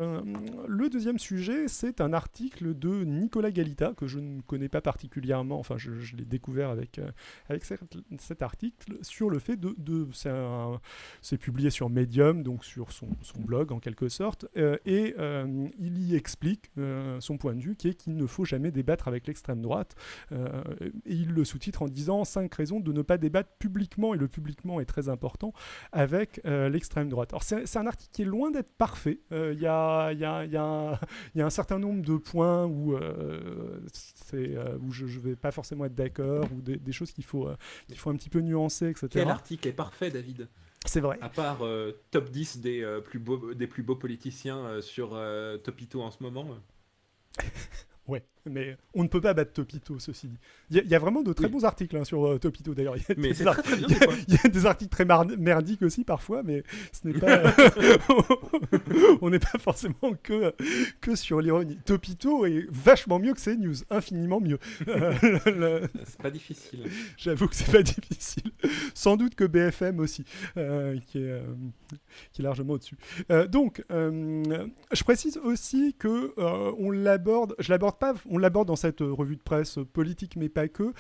Le deuxième sujet, c'est un article de Nicolas Galita, que je ne connais pas particulièrement, enfin je l'ai découvert avec cet article, sur le fait c'est publié sur Medium, donc sur son blog en quelque sorte, et il y explique son point de vue, qui est qu'il ne faut jamais débattre avec l'extrême droite, et il le sous-titre en disant 5 raisons de ne pas débattre publiquement, et le publiquement est très important, avec l'extrême droite. Alors c'est un article qui est loin d'être parfait, il y a un certain nombre de points où je ne vais pas forcément être d'accord, ou des choses qu'il faut un petit peu nuancer, etc. Quel article est parfait, David? C'est vrai. À part top 10 des plus beaux politiciens sur Topito en ce moment. Ouais, mais on ne peut pas battre Topito, ceci dit. Il y a vraiment de très bons articles sur Topito, d'ailleurs. Mais c'est très bien, des fois. Il y a des articles très merdiques aussi, parfois, mais ce n'est pas... on n'est pas forcément que sur l'ironie. Topito est vachement mieux que CNews, infiniment mieux. C'est pas difficile. J'avoue que c'est pas difficile. Sans doute que BFM aussi, qui est largement au-dessus. Donc, je précise aussi que on l'aborde dans cette revue de presse politique, mais pas que.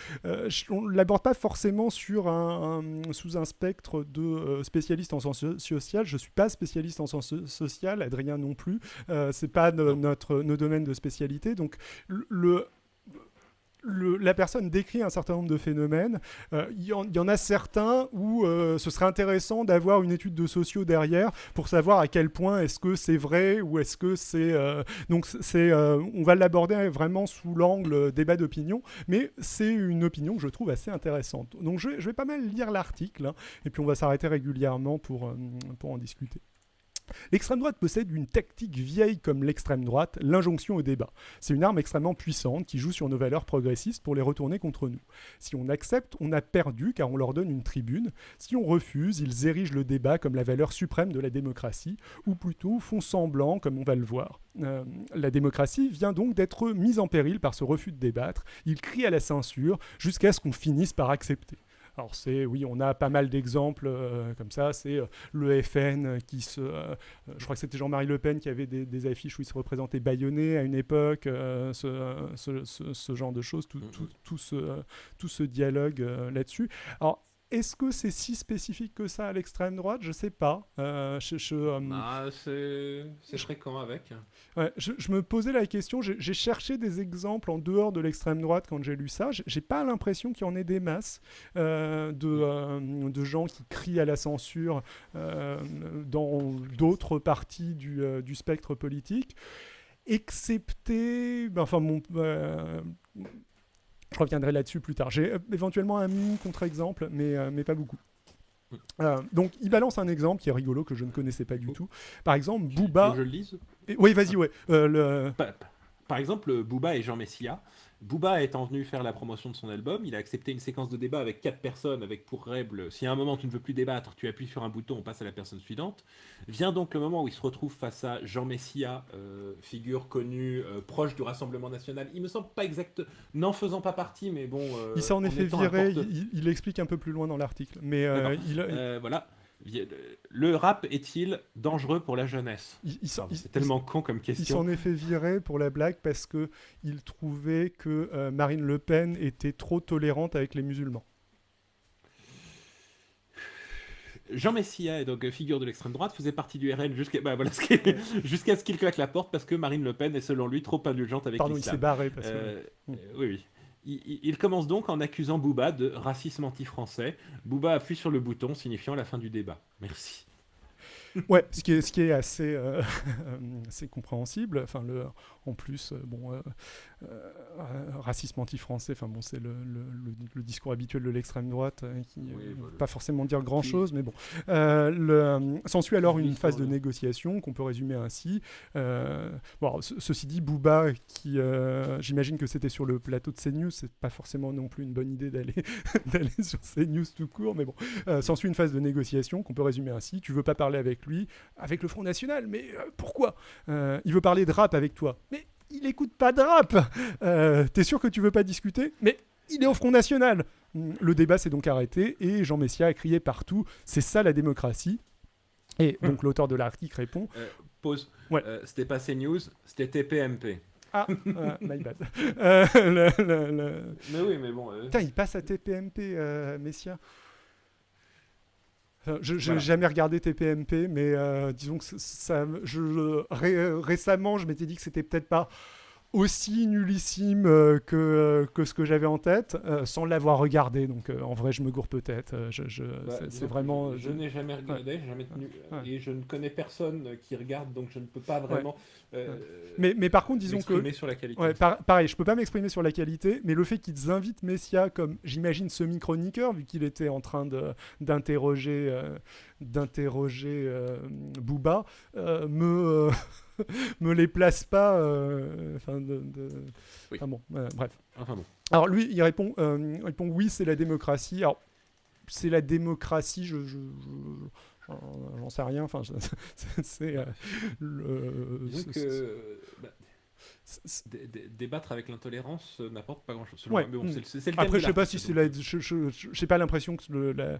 On ne l'aborde pas forcément sous un spectre de spécialiste en sciences sociales. Je ne suis pas spécialiste en sciences sociales, Adrien non plus. C'est pas nos domaines de spécialité. Donc, la personne décrit un certain nombre de phénomènes. Il y en a certains où ce serait intéressant d'avoir une étude de sociaux derrière pour savoir à quel point est-ce que c'est vrai ou est-ce que c'est... on va l'aborder vraiment sous l'angle débat d'opinion, mais c'est une opinion que je trouve assez intéressante. Donc je vais pas mal lire l'article, hein, et puis on va s'arrêter régulièrement pour en discuter. L'extrême droite possède une tactique vieille comme l'extrême droite, l'injonction au débat. C'est une arme extrêmement puissante qui joue sur nos valeurs progressistes pour les retourner contre nous. Si on accepte, on a perdu car on leur donne une tribune. Si on refuse, ils érigent le débat comme la valeur suprême de la démocratie, ou plutôt font semblant comme on va le voir. La démocratie vient donc d'être mise en péril par ce refus de débattre. Ils crient à la censure jusqu'à ce qu'on finisse par accepter. Alors on a pas mal d'exemples comme ça. C'est le FN qui je crois que c'était Jean-Marie Le Pen qui avait des affiches où il se représentait bâillonné à une époque, ce genre de choses, tout ce dialogue là-dessus. Alors, est-ce que c'est si spécifique que ça à l'extrême droite? Je sais pas. C'est fréquent avec. Ouais, je me posais la question, j'ai cherché des exemples en dehors de l'extrême droite quand j'ai lu ça. J'ai pas l'impression qu'il y en ait des masses de gens qui crient à la censure dans d'autres parties du spectre politique, excepté... je reviendrai là-dessus plus tard. J'ai éventuellement un mini contre-exemple, mais pas beaucoup. Donc, il balance un exemple qui est rigolo, que je ne connaissais pas du tout. Par exemple, Booba... Je le lise. Oui, vas-y, ouais. Par exemple, Booba et Jean Messia. Booba étant venu faire la promotion de son album, il a accepté une séquence de débat avec 4 personnes, avec pour règle, si à un moment tu ne veux plus débattre, tu appuies sur un bouton, on passe à la personne suivante. Vient donc le moment où il se retrouve face à Jean Messia, figure connue, proche du Rassemblement National. Il me semble pas exact, n'en faisant pas partie, mais bon... il s'en est fait virer, il explique un peu plus loin dans l'article. Mais voilà. Le rap est-il dangereux pour la jeunesse? C'est tellement con comme question. Il s'en est fait virer pour la blague parce qu'il trouvait que Marine Le Pen était trop tolérante avec les musulmans. Jean Messia, donc figure de l'extrême droite, faisait partie du RN jusqu'à ce qu'il claque la porte parce que Marine Le Pen est selon lui trop indulgente avec l'islam. Pardon, il s'est barré parce que... Oui. Il commence donc en accusant Booba de racisme anti-français. Booba appuie sur le bouton signifiant la fin du débat. Merci. Ouais, ce qui est assez compréhensible. Enfin, en plus, racisme anti-français. Enfin bon, c'est le discours habituel de l'extrême droite qui ne veut pas forcément dire grand-chose, mais bon. S'ensuit alors une phase de négociation qu'on peut résumer ainsi. Ceci dit, Booba, qui j'imagine que c'était sur le plateau de CNews, c'est pas forcément non plus une bonne idée d'aller sur CNews tout court, mais bon. S'ensuit une phase de négociation qu'on peut résumer ainsi. Tu veux pas parler avec lui, avec le Front National, mais pourquoi? Il veut parler de rap avec toi, mais il écoute pas de rap. T'es sûr que tu veux pas discuter? Mais il est au Front National. Le débat s'est donc arrêté et Jean Messia a crié partout: c'est ça la démocratie. Et donc l'auteur de l'article répond: Pause. Ouais. C'était pas CNews, c'était TPMP. Ah, my bad. Mais oui, mais bon. Putain, il passe à TPMP, Messia. Enfin, je n'ai Voilà. jamais regardé TPMP, mais disons que récemment, je m'étais dit que c'était peut-être pas aussi nullissime que ce que j'avais en tête, sans l'avoir regardé. Donc en vrai, je me gourre peut-être. C'est Disons que vraiment. je n'ai jamais regardé, j'ai jamais tenu, Ouais. et je ne connais personne qui regarde, donc je ne peux pas vraiment Mais par contre, disons que. m'exprimer sur la qualité. Ouais, pareil, je peux pas m'exprimer sur la qualité, mais le fait qu'ils invitent Messia comme, j'imagine, semi-chroniqueur, vu qu'il était en train d'interroger Booba, me les place pas. Oui. Enfin bon, bref. Enfin bon. Alors lui, il répond oui, c'est la démocratie. Alors c'est la démocratie, j'en sais rien. Enfin, c'est Disons que débattre avec l'intolérance n'apporte pas grand-chose. Selon Ouais. moi. Mais bon, c'est le thème Après, de je sais pas si l'article, c'est donc. j'ai pas l'impression que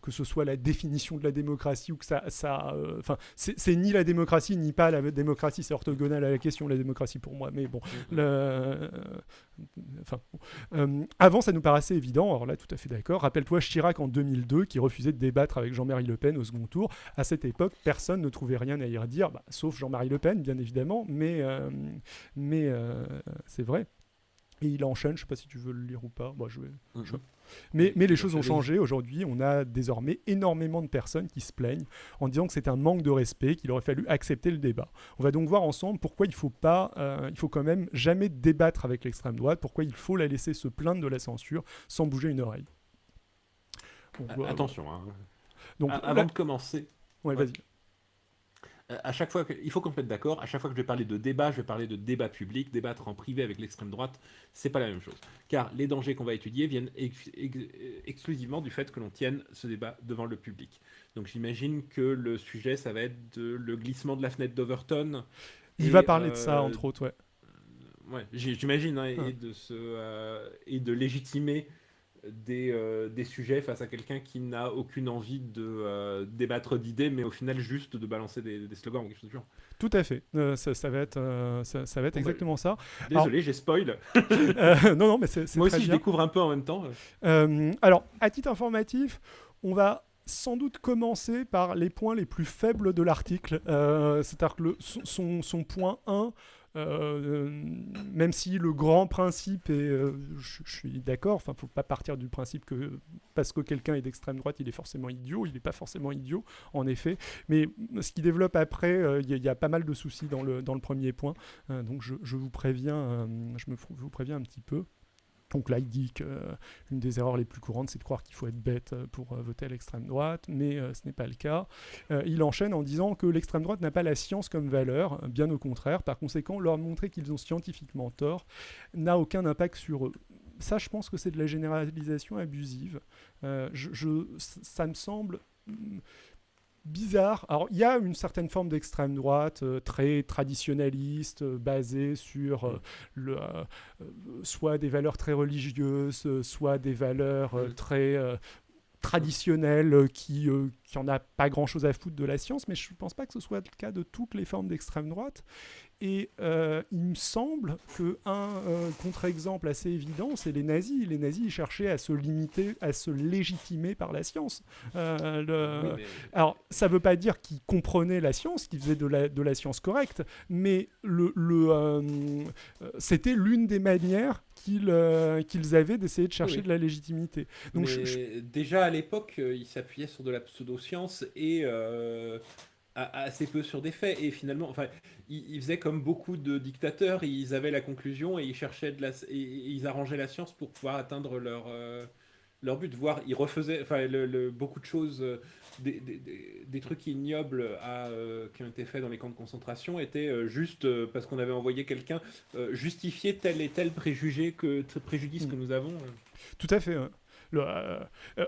que ce soit la définition de la démocratie ou que enfin, c'est ni la démocratie ni pas la démocratie, c'est orthogonal à la question la démocratie pour moi. Mais bon, avant ça nous paraissait évident. Alors là, tout à fait d'accord. Rappelle-toi Chirac en 2002 qui refusait de débattre avec Jean-Marie Le Pen au second tour. À cette époque, personne ne trouvait rien à y redire, sauf Jean-Marie Le Pen, bien évidemment. Mais c'est vrai. Et il enchaîne, je sais pas si tu veux le lire ou pas. Moi, mais les choses ont changé. Aujourd'hui, on a désormais énormément de personnes qui se plaignent en disant que c'est un manque de respect, qu'il aurait fallu accepter le débat. On va donc voir ensemble pourquoi il faut quand même jamais débattre avec l'extrême droite, pourquoi il faut la laisser se plaindre de la censure sans bouger une oreille. Attention, hein. Donc, avant de commencer. Ouais, vas-y. À chaque fois il faut qu'on se mette d'accord, à chaque fois que je vais parler de débat, je vais parler de débat public, débattre en privé avec l'extrême droite, c'est pas la même chose. Car les dangers qu'on va étudier viennent exclusivement du fait que l'on tienne ce débat devant le public. Donc j'imagine que le sujet, ça va être le glissement de la fenêtre d'Overton. Il va parler de ça, entre autres, ouais. Ouais, j'imagine, hein, et de légitimer des sujets face à quelqu'un qui n'a aucune envie de débattre d'idées, mais au final juste de balancer des slogans ou quelque chose du genre. Tout à fait. Ça va être exactement ça. Désolé, j'ai spoil. Non, mais c'est moi très aussi, bien. je découvre un peu en même temps. Alors, à titre informatif, on va sans doute commencer par les points les plus faibles de l'article. C'est-à-dire que son point 1... même si le grand principe est, je suis d'accord, enfin, faut pas partir du principe que parce que quelqu'un est d'extrême droite, il est forcément idiot. Il n'est pas forcément idiot, en effet. Mais ce qu'il développe après, il y a pas mal de soucis dans le premier point. Donc, je vous préviens, vous préviens un petit peu. Donc là, il dit qu'une des erreurs les plus courantes, c'est de croire qu'il faut être bête pour voter à l'extrême droite, mais ce n'est pas le cas. Il enchaîne en disant que l'extrême droite n'a pas la science comme valeur, bien au contraire. Par conséquent, leur montrer qu'ils ont scientifiquement tort n'a aucun impact sur eux. Ça, je pense que c'est de la généralisation abusive. Ça me semble... bizarre. Alors, il y a une certaine forme d'extrême droite très traditionnaliste, basée sur soit des valeurs très religieuses, soit des valeurs très traditionnelles qui en a pas grand-chose à foutre de la science, mais je ne pense pas que ce soit le cas de toutes les formes d'extrême droite. Et il me semble qu'un contre-exemple assez évident, c'est les nazis. Les nazis, ils cherchaient à se limiter, à se légitimer par la science. Alors, ça ne veut pas dire qu'ils comprenaient la science, qu'ils faisaient de la science correcte, mais c'était l'une des manières qu'ils avaient d'essayer de chercher de la légitimité. Donc, déjà, à l'époque, ils s'appuyaient sur de la pseudo-science et... assez peu sur des faits, et finalement, enfin, ils faisaient comme beaucoup de dictateurs, ils avaient la conclusion et ils cherchaient et ils arrangeaient la science pour pouvoir atteindre leur but, voire ils refaisaient, enfin, beaucoup de choses, des trucs ignobles qui ont été faits dans les camps de concentration étaient juste parce qu'on avait envoyé quelqu'un justifier tel et tel préjudice que nous avons. Tout à fait.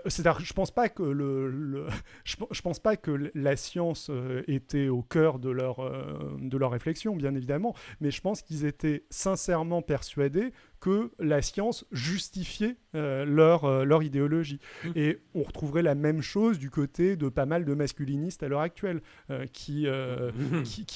C'est-à-dire, je pense pas que je pense pas que la science était au cœur de leur réflexion, bien évidemment, mais je pense qu'ils étaient sincèrement persuadés que la science justifiait leur idéologie. Et on retrouverait la même chose du côté de pas mal de masculinistes à l'heure actuelle, qui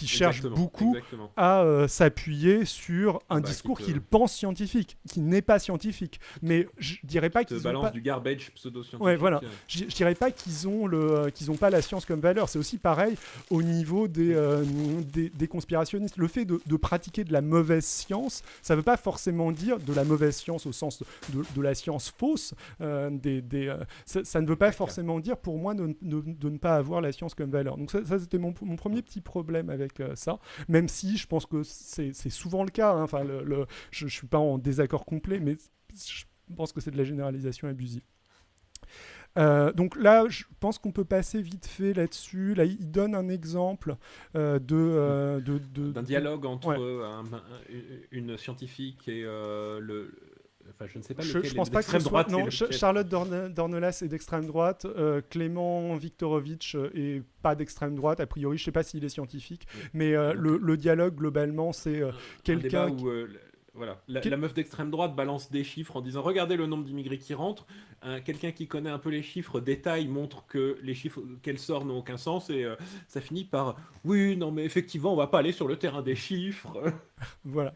cherchent beaucoup à s'appuyer sur un discours qu'ils pensent scientifique, qui n'est pas scientifique. Mais je dirais pas qu'ils balancent du garbage pseudo-scientifique. Ouais, voilà. Je dirais pas qu'ils ont pas la science comme valeur. C'est aussi pareil au niveau des conspirationnistes. Le fait de pratiquer de la mauvaise science, ça veut pas forcément dire de la mauvaise science au sens de la science fausse. Ça ne veut pas forcément dire pour moi de ne pas avoir la science comme valeur. Donc ça c'était mon premier petit problème avec ça. Même si je pense que c'est souvent le cas. Hein. Enfin, je suis pas en désaccord complet, mais je pense que c'est de la généralisation abusive. Donc là, je pense qu'on peut passer vite fait là-dessus. Là, il donne un exemple d'un dialogue entre une scientifique et Enfin, je ne sais pas lequel je pense pas que ce soit... Non, Charlotte Dornelas est d'extrême droite. Clément Viktorovitch est pas d'extrême droite. A priori, je ne sais pas s'il est scientifique. Oui. Mais le dialogue, globalement, c'est quelqu'un... Voilà. La meuf d'extrême droite balance des chiffres en disant « Regardez le nombre d'immigrés qui rentrent ». Quelqu'un qui connaît un peu les chiffres détaille, montre que les chiffres qu'elle sort n'ont aucun sens et ça finit par « Oui, non mais effectivement, on va pas aller sur le terrain des chiffres ». Voilà.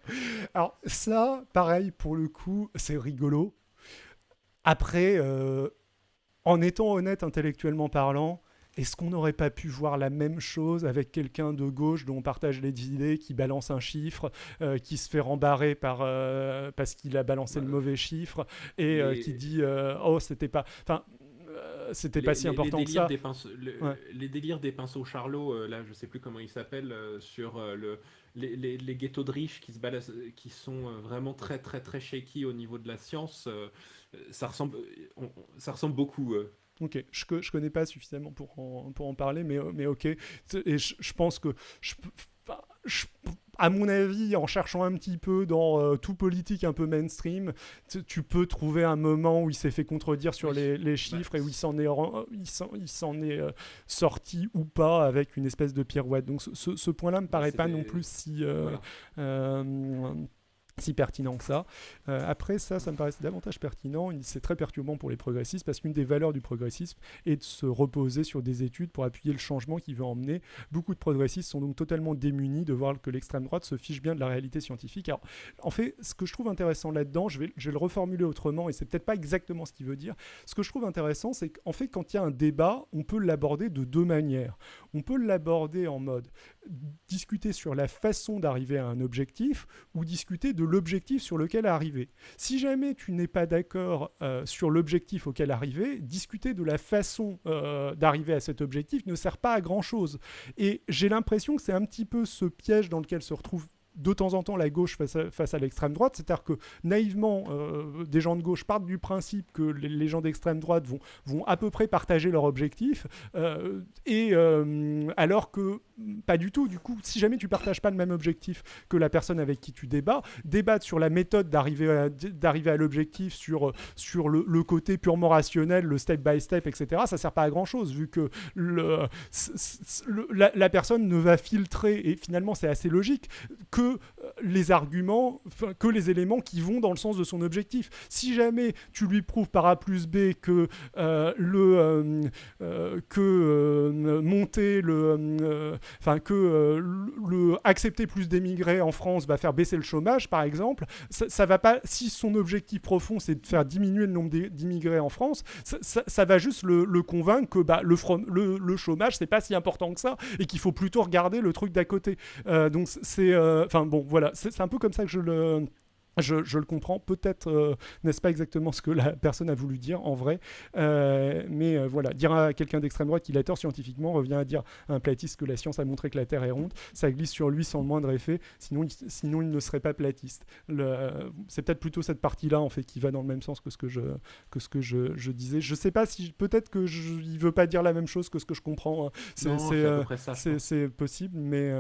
Alors ça, pareil, pour le coup, c'est rigolo. Après, en étant honnête intellectuellement parlant, est-ce qu'on n'aurait pas pu voir la même chose avec quelqu'un de gauche dont on partage les idées, qui balance un chiffre, qui se fait rembarrer parce qu'il a balancé le mauvais chiffre et qui dit oh c'était pas, enfin c'était pas si important que ça. Les délires des pinceaux Charlot, là je sais plus comment ils s'appellent, sur les ghettos de riches qui sont vraiment très très très shaky au niveau de la science, ça ressemble beaucoup. Ok, je connais pas suffisamment pour en parler, mais ok. Et je pense que à mon avis, en cherchant un petit peu dans tout politique un peu mainstream, tu peux trouver un moment où il s'est fait contredire sur les chiffres et où il s'en est sorti ou pas avec une espèce de pirouette. Donc ce point-là me paraît pas non plus si pertinent que ça. Après ça me paraît davantage pertinent. C'est très perturbant pour les progressistes parce qu'une des valeurs du progressisme est de se reposer sur des études pour appuyer le changement qu'il veut emmener. Beaucoup de progressistes sont donc totalement démunis de voir que l'extrême droite se fiche bien de la réalité scientifique. Alors, en fait, ce que je trouve intéressant là-dedans, je vais le reformuler autrement et c'est peut-être pas exactement ce qu'il veut dire. Ce que je trouve intéressant, c'est qu'en fait, quand il y a un débat, on peut l'aborder de deux manières. On peut l'aborder en mode discuter sur la façon d'arriver à un objectif ou discuter de l'objectif sur lequel arriver. Si jamais tu n'es pas d'accord sur l'objectif auquel arriver, discuter de la façon d'arriver à cet objectif ne sert pas à grand-chose. Et j'ai l'impression que c'est un petit peu ce piège dans lequel se retrouve de temps en temps la gauche face à l'extrême droite, c'est-à-dire que naïvement, des gens de gauche partent du principe que les gens d'extrême droite vont à peu près partager leur objectif, alors que pas du tout. Du coup, si jamais tu partages pas le même objectif que la personne avec qui tu débattre sur la méthode d'arriver à l'objectif, sur le côté purement rationnel, le step by step, etc., ça sert pas à grand-chose, vu que la personne ne va filtrer, et finalement c'est assez logique, que les arguments, que les éléments qui vont dans le sens de son objectif. Si jamais tu lui prouves par A plus B que accepter plus d'émigrés en France va faire baisser le chômage, par exemple, ça va pas. Si son objectif profond c'est de faire diminuer le nombre d'immigrés en France, ça va juste le convaincre que le chômage c'est pas si important que ça et qu'il faut plutôt regarder le truc d'à côté. Donc c'est enfin bon, voilà, c'est un peu comme ça que je le comprends. Peut-être n'est-ce pas exactement ce que la personne a voulu dire en vrai, mais voilà, dire à quelqu'un d'extrême droite qu'il a tort scientifiquement revient à dire à un platiste que la science a montré que la Terre est ronde. Ça glisse sur lui sans le moindre effet, sinon il ne serait pas platiste. C'est peut-être plutôt cette partie-là en fait qui va dans le même sens que ce que je disais. Je sais pas si peut-être que il veut pas dire la même chose que ce que je comprends. C'est possible, mais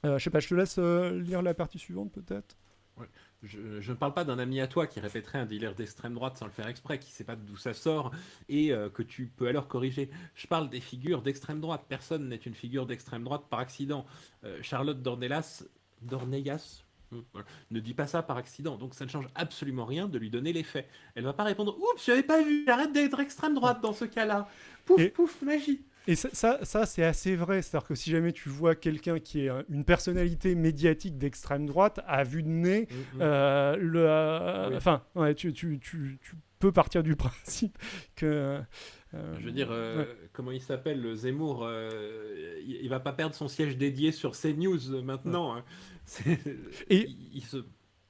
je sais pas, je te laisse lire la partie suivante peut-être. Ouais. Je ne parle pas d'un ami à toi qui répéterait un délire d'extrême droite sans le faire exprès, qui ne sait pas d'où ça sort et que tu peux alors corriger. Je parle des figures d'extrême droite. Personne n'est une figure d'extrême droite par accident. Charlotte Dornelas, Voilà. Ne dis pas ça par accident. Donc ça ne change absolument rien de lui donner les faits. Elle va pas répondre oups, j'avais pas vu, arrête d'être extrême droite dans ce cas-là. Pouf, pouf, magie. Et ça c'est assez vrai. C'est-à-dire que si jamais tu vois quelqu'un qui est une personnalité médiatique d'extrême droite, à vue de nez, enfin, tu peux partir du principe que... je veux dire, comment il s'appelle, le Zemmour, il va pas perdre son siège dédié sur CNews maintenant. Hein.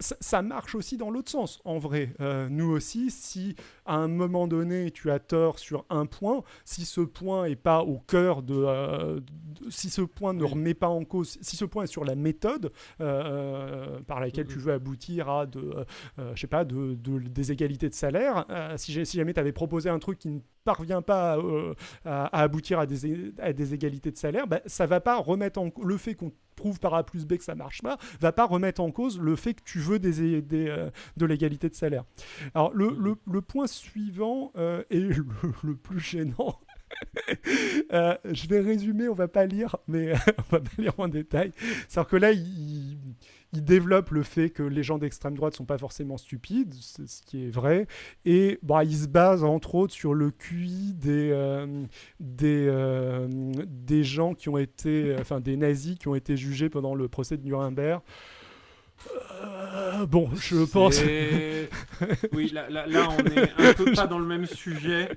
Ça marche aussi dans l'autre sens, en vrai. Nous aussi, si à un moment donné, tu as tort sur un point, si ce point est pas au cœur si ce point ne remet pas en cause, si ce point est sur la méthode par laquelle tu veux aboutir à je sais pas, des égalités de salaire, si jamais tu avais proposé un truc qui ne parvient pas à aboutir à des égalités de salaire, ça va pas remettre le fait qu'on prouve par A plus B que ça marche pas, va pas remettre en cause le fait que tu veux de l'égalité de salaire. Alors le point suivant est le plus gênant. Je vais résumer, on va pas lire, mais on va pas lire en détail. C'est-à-dire que là, il développe le fait que les gens d'extrême droite sont pas forcément stupides, c'est ce qui est vrai, et il se base entre autres sur le QI des gens qui ont été, des nazis qui ont été jugés pendant le procès de Nuremberg. Bon, je pense... Oui, là, on est un peu pas dans le même sujet.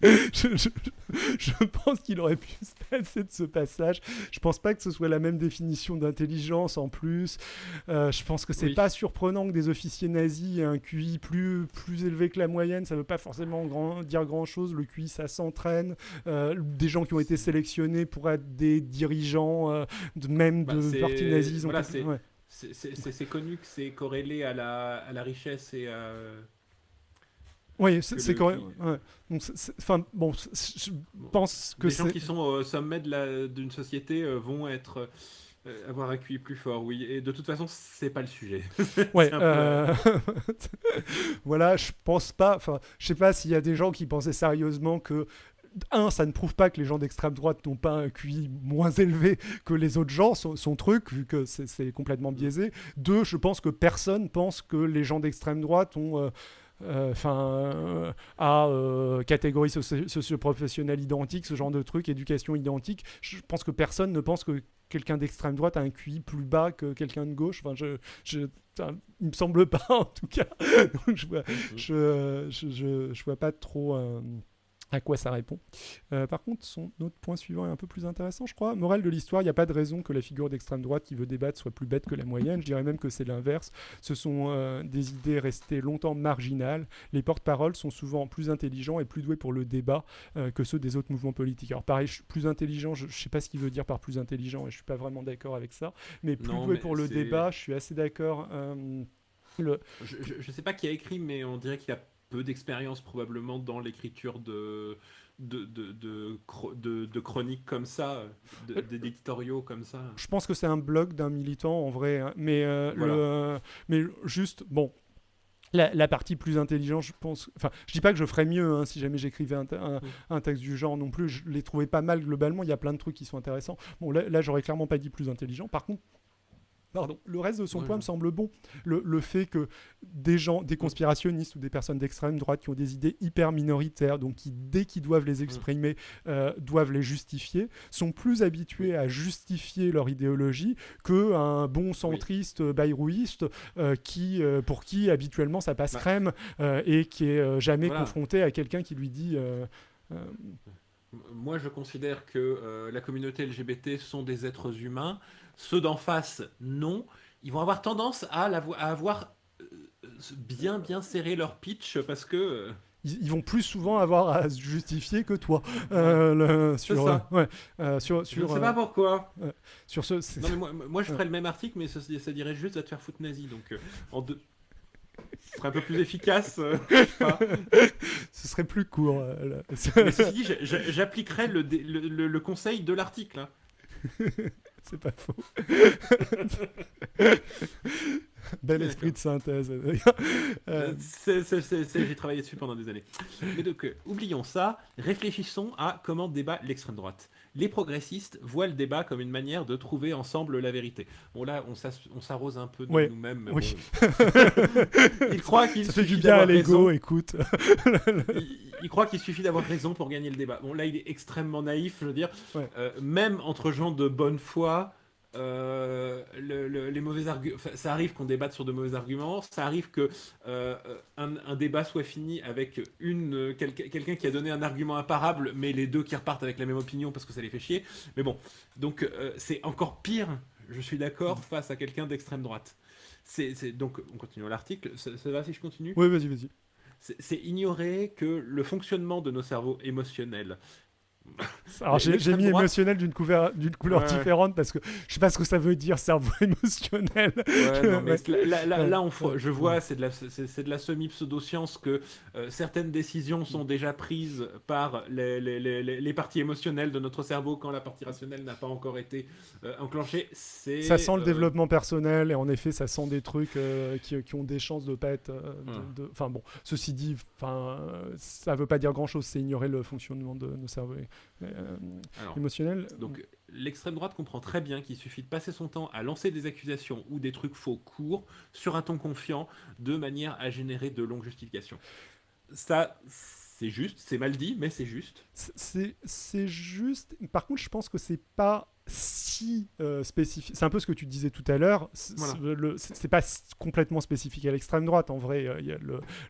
Je pense qu'il aurait pu se passer de ce passage. Je pense pas que ce soit la même définition d'intelligence en plus. Je pense que c'est pas surprenant que des officiers nazis aient un QI plus élevé que la moyenne. Ça veut pas forcément dire grand chose. Le QI, ça s'entraîne. Des gens qui ont été sélectionnés pour être des dirigeants de partis nazis. Voilà, c'est connu que c'est corrélé à la richesse et à... Oui, c'est correct. Ouais. Donc, je pense que les gens qui sont au sommet d'une société vont avoir un QI plus fort, oui. Et de toute façon, c'est pas le sujet. Ouais. Voilà, je pense pas. Enfin, je sais pas s'il y a des gens qui pensaient sérieusement que ça ne prouve pas que les gens d'extrême droite n'ont pas un QI moins élevé que les autres gens, son truc, vu que c'est complètement biaisé. Deux, je pense que personne pense que les gens d'extrême droite ont catégorie socio-professionnelle identique, ce genre de truc, éducation identique. Je pense que personne ne pense que quelqu'un d'extrême droite a un QI plus bas que quelqu'un de gauche. Enfin, il me semble pas en tout cas. Donc, je vois pas trop à quoi ça répond. Par contre, son autre point suivant est un peu plus intéressant, je crois. Morale de l'histoire, il n'y a pas de raison que la figure d'extrême droite qui veut débattre soit plus bête que la moyenne. Je dirais même que c'est l'inverse. Ce sont des idées restées longtemps marginales. Les porte-paroles sont souvent plus intelligents et plus doués pour le débat que ceux des autres mouvements politiques. Alors pareil, plus intelligent, je ne sais pas ce qu'il veut dire par plus intelligent et je ne suis pas vraiment d'accord avec ça. Mais plus doué pour le débat, je suis assez d'accord. Je ne sais pas qui a écrit, mais on dirait qu'il a peu d'expérience probablement dans l'écriture de chroniques comme ça, d'éditoriaux comme ça. Je pense que c'est un blog d'un militant en vrai, hein. Mais mais juste bon. La partie plus intelligente, je pense... Enfin, je dis pas que je ferais mieux si jamais j'écrivais un texte du genre non plus. Je l'ai trouvé pas mal globalement. Il y a plein de trucs qui sont intéressants. Bon, là j'aurais clairement pas dit plus intelligent. Par contre, le reste de son point me semble bon. Le fait que des conspirationnistes ou des personnes d'extrême droite qui ont des idées hyper minoritaires, donc qui, dès qu'ils doivent les exprimer, doivent les justifier, sont plus habitués à justifier leur idéologie qu'un bon centriste bayrouiste pour qui habituellement ça passe crème et qui est jamais confronté à quelqu'un qui lui dit... Moi, je considère que la communauté LGBT sont des êtres humains. Ceux d'en face, non. Ils vont avoir tendance à avoir bien serré leur pitch parce que... Ils vont plus souvent avoir à se justifier que toi. C'est ça. Je ne sais pas pourquoi. Sur ce, non, mais moi, je ferais le même article, mais ça dirait juste à te faire foutre nazi. Donc, ce serait un peu plus efficace. Ce serait plus court. Mais ceci dit, j'appliquerais le conseil de l'article. Hein. C'est pas faux. Bel esprit de synthèse. J'ai travaillé dessus pendant des années. Mais donc, oublions ça, réfléchissons à comment débat l'extrême droite. Les progressistes voient le débat comme une manière de trouver ensemble la vérité. Bon là, on s'arrose un peu de nous-mêmes. Mais oui. Bon. Ils croient qu'il ça fait suffit du bien à l'ego, écoute. il croit qu'il suffit d'avoir raison pour gagner le débat. Bon là, il est extrêmement naïf, je veux dire. Ouais. Même entre gens de bonne foi, les mauvais arguments, ça arrive qu'on débatte sur de mauvais arguments, ça arrive que un débat soit fini avec quelqu'un qui a donné un argument imparable, mais les deux qui repartent avec la même opinion parce que ça les fait chier. Mais bon, donc c'est encore pire, je suis d'accord, face à quelqu'un d'extrême droite. Donc on continue l'article, ça va si je continue? Oui, vas-y. C'est ignorer que le fonctionnement de nos cerveaux émotionnels. Alors j'ai mis droite... émotionnel d'une couleur différente parce que je sais pas ce que ça veut dire cerveau émotionnel. Là je vois c'est de la semi-pseudo-science que certaines décisions sont déjà prises par les parties émotionnelles de notre cerveau quand la partie rationnelle n'a pas encore été enclenchée. Ça sent le développement personnel et en effet ça sent des trucs qui ont des chances de pas être enfin bon, ceci dit, ça veut pas dire grand chose, c'est ignorer le fonctionnement de nos cerveaux émotionnels. Donc l'extrême droite comprend très bien qu'il suffit de passer son temps à lancer des accusations ou des trucs faux courts sur un ton confiant de manière à générer de longues justifications. Ça, c'est juste, c'est mal dit, mais c'est juste. C'est juste. Par contre, je pense que c'est pas si spécifique. C'est un peu ce que tu disais tout à l'heure. C'est pas complètement spécifique à l'extrême droite. En vrai, il y a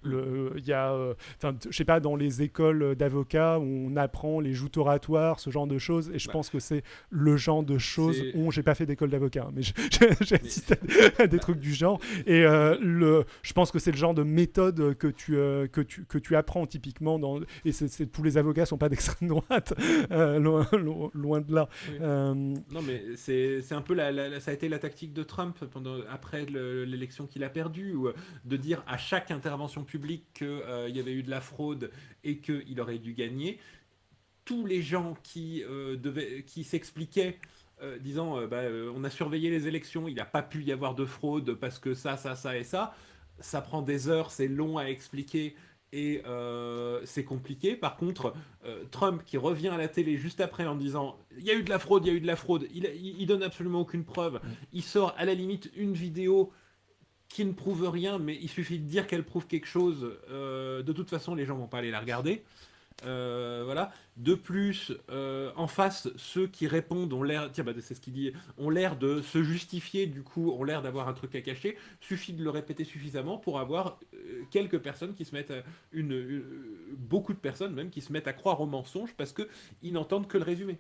je sais pas, dans les écoles d'avocats où on apprend les joutes oratoires, ce genre de choses. Et je pense que c'est le genre de choses où j'ai pas fait d'école d'avocat, mais j'ai assisté à des trucs du genre. Et je pense que c'est le genre de méthode que tu apprends typiquement et tous les avocats sont pas d'extrême droite, loin de là. Oui. Non, mais c'est un peu ça a été la tactique de Trump après l'élection qu'il a perdue, de dire à chaque intervention publique qu'il y avait eu de la fraude et qu'il aurait dû gagner. Tous les gens qui s'expliquaient disant on a surveillé les élections, il n'a pas pu y avoir de fraude parce que ça et ça prend des heures, c'est long à expliquer. Et c'est compliqué. Par contre, Trump qui revient à la télé juste après en disant il y a eu de la fraude, il donne absolument aucune preuve. Il sort à la limite une vidéo qui ne prouve rien, mais il suffit de dire qu'elle prouve quelque chose. De toute façon, les gens vont pas aller la regarder. Voilà. De plus, en face, ceux qui répondent ont l'air, c'est ce qu'il dit, ont l'air de se justifier, du coup, ont l'air d'avoir un truc à cacher. Suffit de le répéter suffisamment pour avoir quelques personnes qui se mettent, beaucoup de personnes même, qui se mettent à croire au mensonge parce que ils n'entendent que le résumé.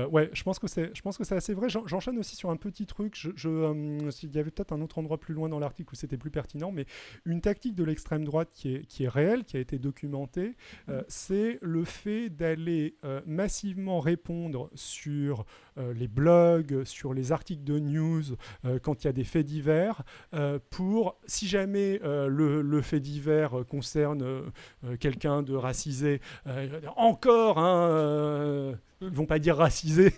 Ouais, je pense que c'est assez vrai. J'enchaîne aussi sur un petit truc. Il y avait peut-être un autre endroit plus loin dans l'article où c'était plus pertinent, mais une tactique de l'extrême droite qui est réelle, qui a été documentée, c'est le fait d'aller massivement répondre sur les blogs, sur les articles de news, quand il y a des faits divers, pour, si jamais le fait divers concerne quelqu'un de racisé, encore ils vont pas dire racisé,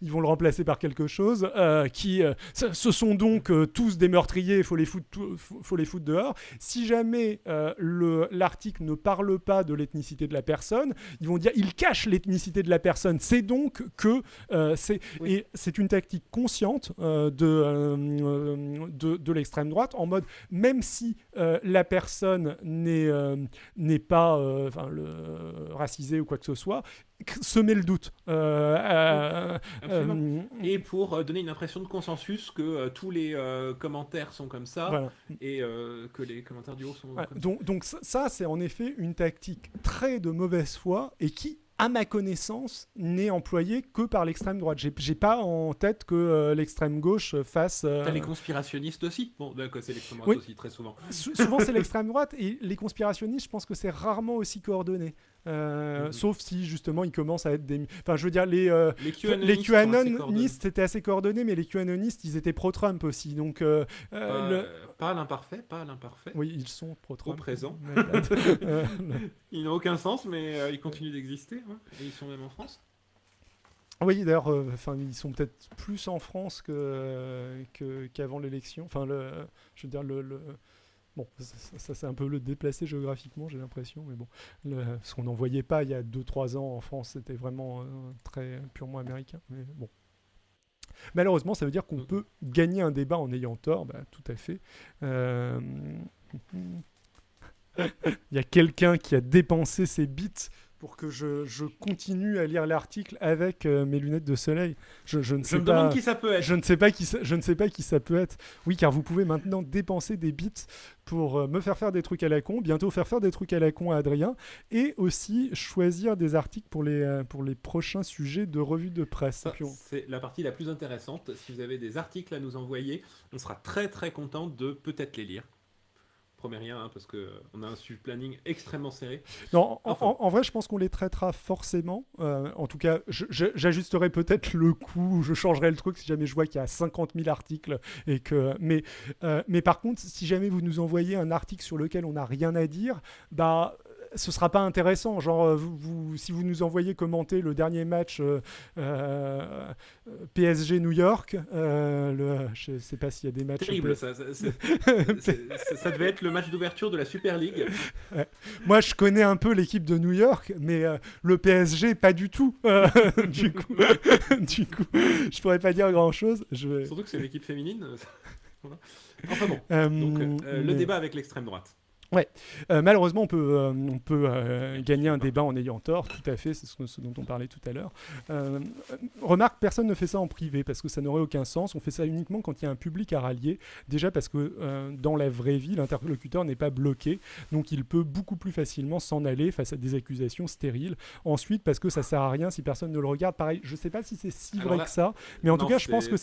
ils vont le remplacer par quelque chose ce sont donc tous des meurtriers, il faut les foutre dehors. Si jamais l'article ne parle pas de l'ethnicité de la personne, ils vont dire il cache l'ethnicité de la personne, c'est donc que et c'est une tactique consciente de l'extrême droite, en mode même si la personne n'est pas racisée ou quoi que ce soit, semer le doute. Et pour donner une impression de consensus que tous les commentaires sont comme ça, voilà. Et que les commentaires du haut sont comme ça. Donc ça, c'est en effet une tactique très de mauvaise foi et qui, à ma connaissance, n'est employée que par l'extrême droite. J'ai pas en tête que l'extrême gauche fasse... T'as les conspirationnistes aussi. Bon, d'accord, c'est l'extrême droite aussi, très souvent. Souvent, c'est l'extrême droite, et les conspirationnistes, je pense que c'est rarement aussi coordonné. Sauf si justement ils commencent à être des... Enfin, je veux dire, les QAnonistes c'était assez coordonné, mais les QAnonistes ils étaient pro-Trump aussi, donc pas à l'imparfait. Oui, ils sont pro-Trump au présent. Ils n'ont aucun sens, mais ils continuent d'exister, hein, et ils sont même en France. Oui, d'ailleurs, ils sont peut-être plus en France qu'avant l'élection. Je veux dire, bon, ça c'est un peu le déplacé géographiquement, j'ai l'impression, mais bon, ce qu'on n'en voyait pas il y a 2-3 ans en France, c'était vraiment très purement américain. Mais bon. Malheureusement, ça veut dire qu'on peut gagner un débat en ayant tort, bah, tout à fait. Euh, Il y a quelqu'un qui a dépensé ses bits pour que je continue à lire l'article avec mes lunettes de soleil. Je ne Je sais me pas. demande qui ça peut être. Je ne sais pas je ne sais pas qui ça peut être. Oui, car vous pouvez maintenant dépenser des bits pour me faire des trucs à la con, bientôt faire des trucs à la con à Adrien, et aussi choisir des articles pour les prochains sujets de revue de presse. Ça, c'est la partie la plus intéressante. Si vous avez des articles à nous envoyer, on sera très très content de peut-être les lire. Promets rien, hein, parce qu'on a un planning extrêmement serré. Non, en vrai, je pense qu'on les traitera forcément. En tout cas, j'ajusterai peut-être le coup, je changerai le truc si jamais je vois qu'il y a 50 000 articles. Mais par contre, si jamais vous nous envoyez un article sur lequel on n'a rien à dire, bah, ce sera pas intéressant. Genre, si vous nous envoyez commenter le dernier match PSG New York, je sais pas s'il y a des matchs. Terrible, ça devait être le match d'ouverture de la Super League. Ouais. Moi, je connais un peu l'équipe de New York, mais le PSG, pas du tout. Du coup, je pourrais pas dire grand-chose. Surtout que c'est l'équipe féminine. Voilà. Enfin bon, donc le débat avec l'extrême droite. Ouais, malheureusement, on peut gagner un débat en ayant tort, tout à fait, c'est ce dont on parlait tout à l'heure. Remarque, personne ne fait ça en privé, parce que ça n'aurait aucun sens. On fait ça uniquement quand il y a un public à rallier. Déjà parce que dans la vraie vie, l'interlocuteur n'est pas bloqué, donc il peut beaucoup plus facilement s'en aller face à des accusations stériles. Ensuite, parce que ça sert à rien si personne ne le regarde. Pareil, je sais pas si c'est si vrai que ça, mais en tout cas, je pense que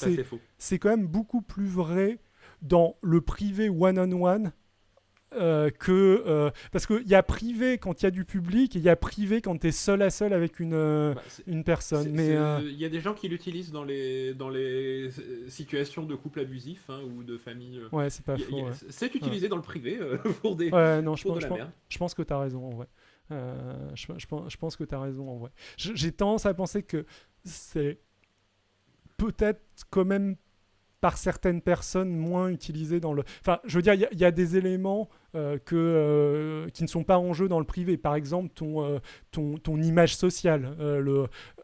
c'est quand même beaucoup plus vrai dans le privé one-on-one parce qu'il y a privé quand il y a du public et il y a privé quand tu es seul à seul avec une personne. Il y a des gens qui l'utilisent dans les situations de couple abusif, hein, ou de famille. Ouais, c'est pas faux. C'est utilisé dans le privé pour des. Ouais, non, je pense que tu as raison en vrai. Je pense que tu as raison en vrai. J'ai tendance à penser que c'est peut-être quand même par certaines personnes moins utilisées dans le... Enfin, je veux dire, il y a des éléments qui ne sont pas en jeu dans le privé. Par exemple, ton image sociale.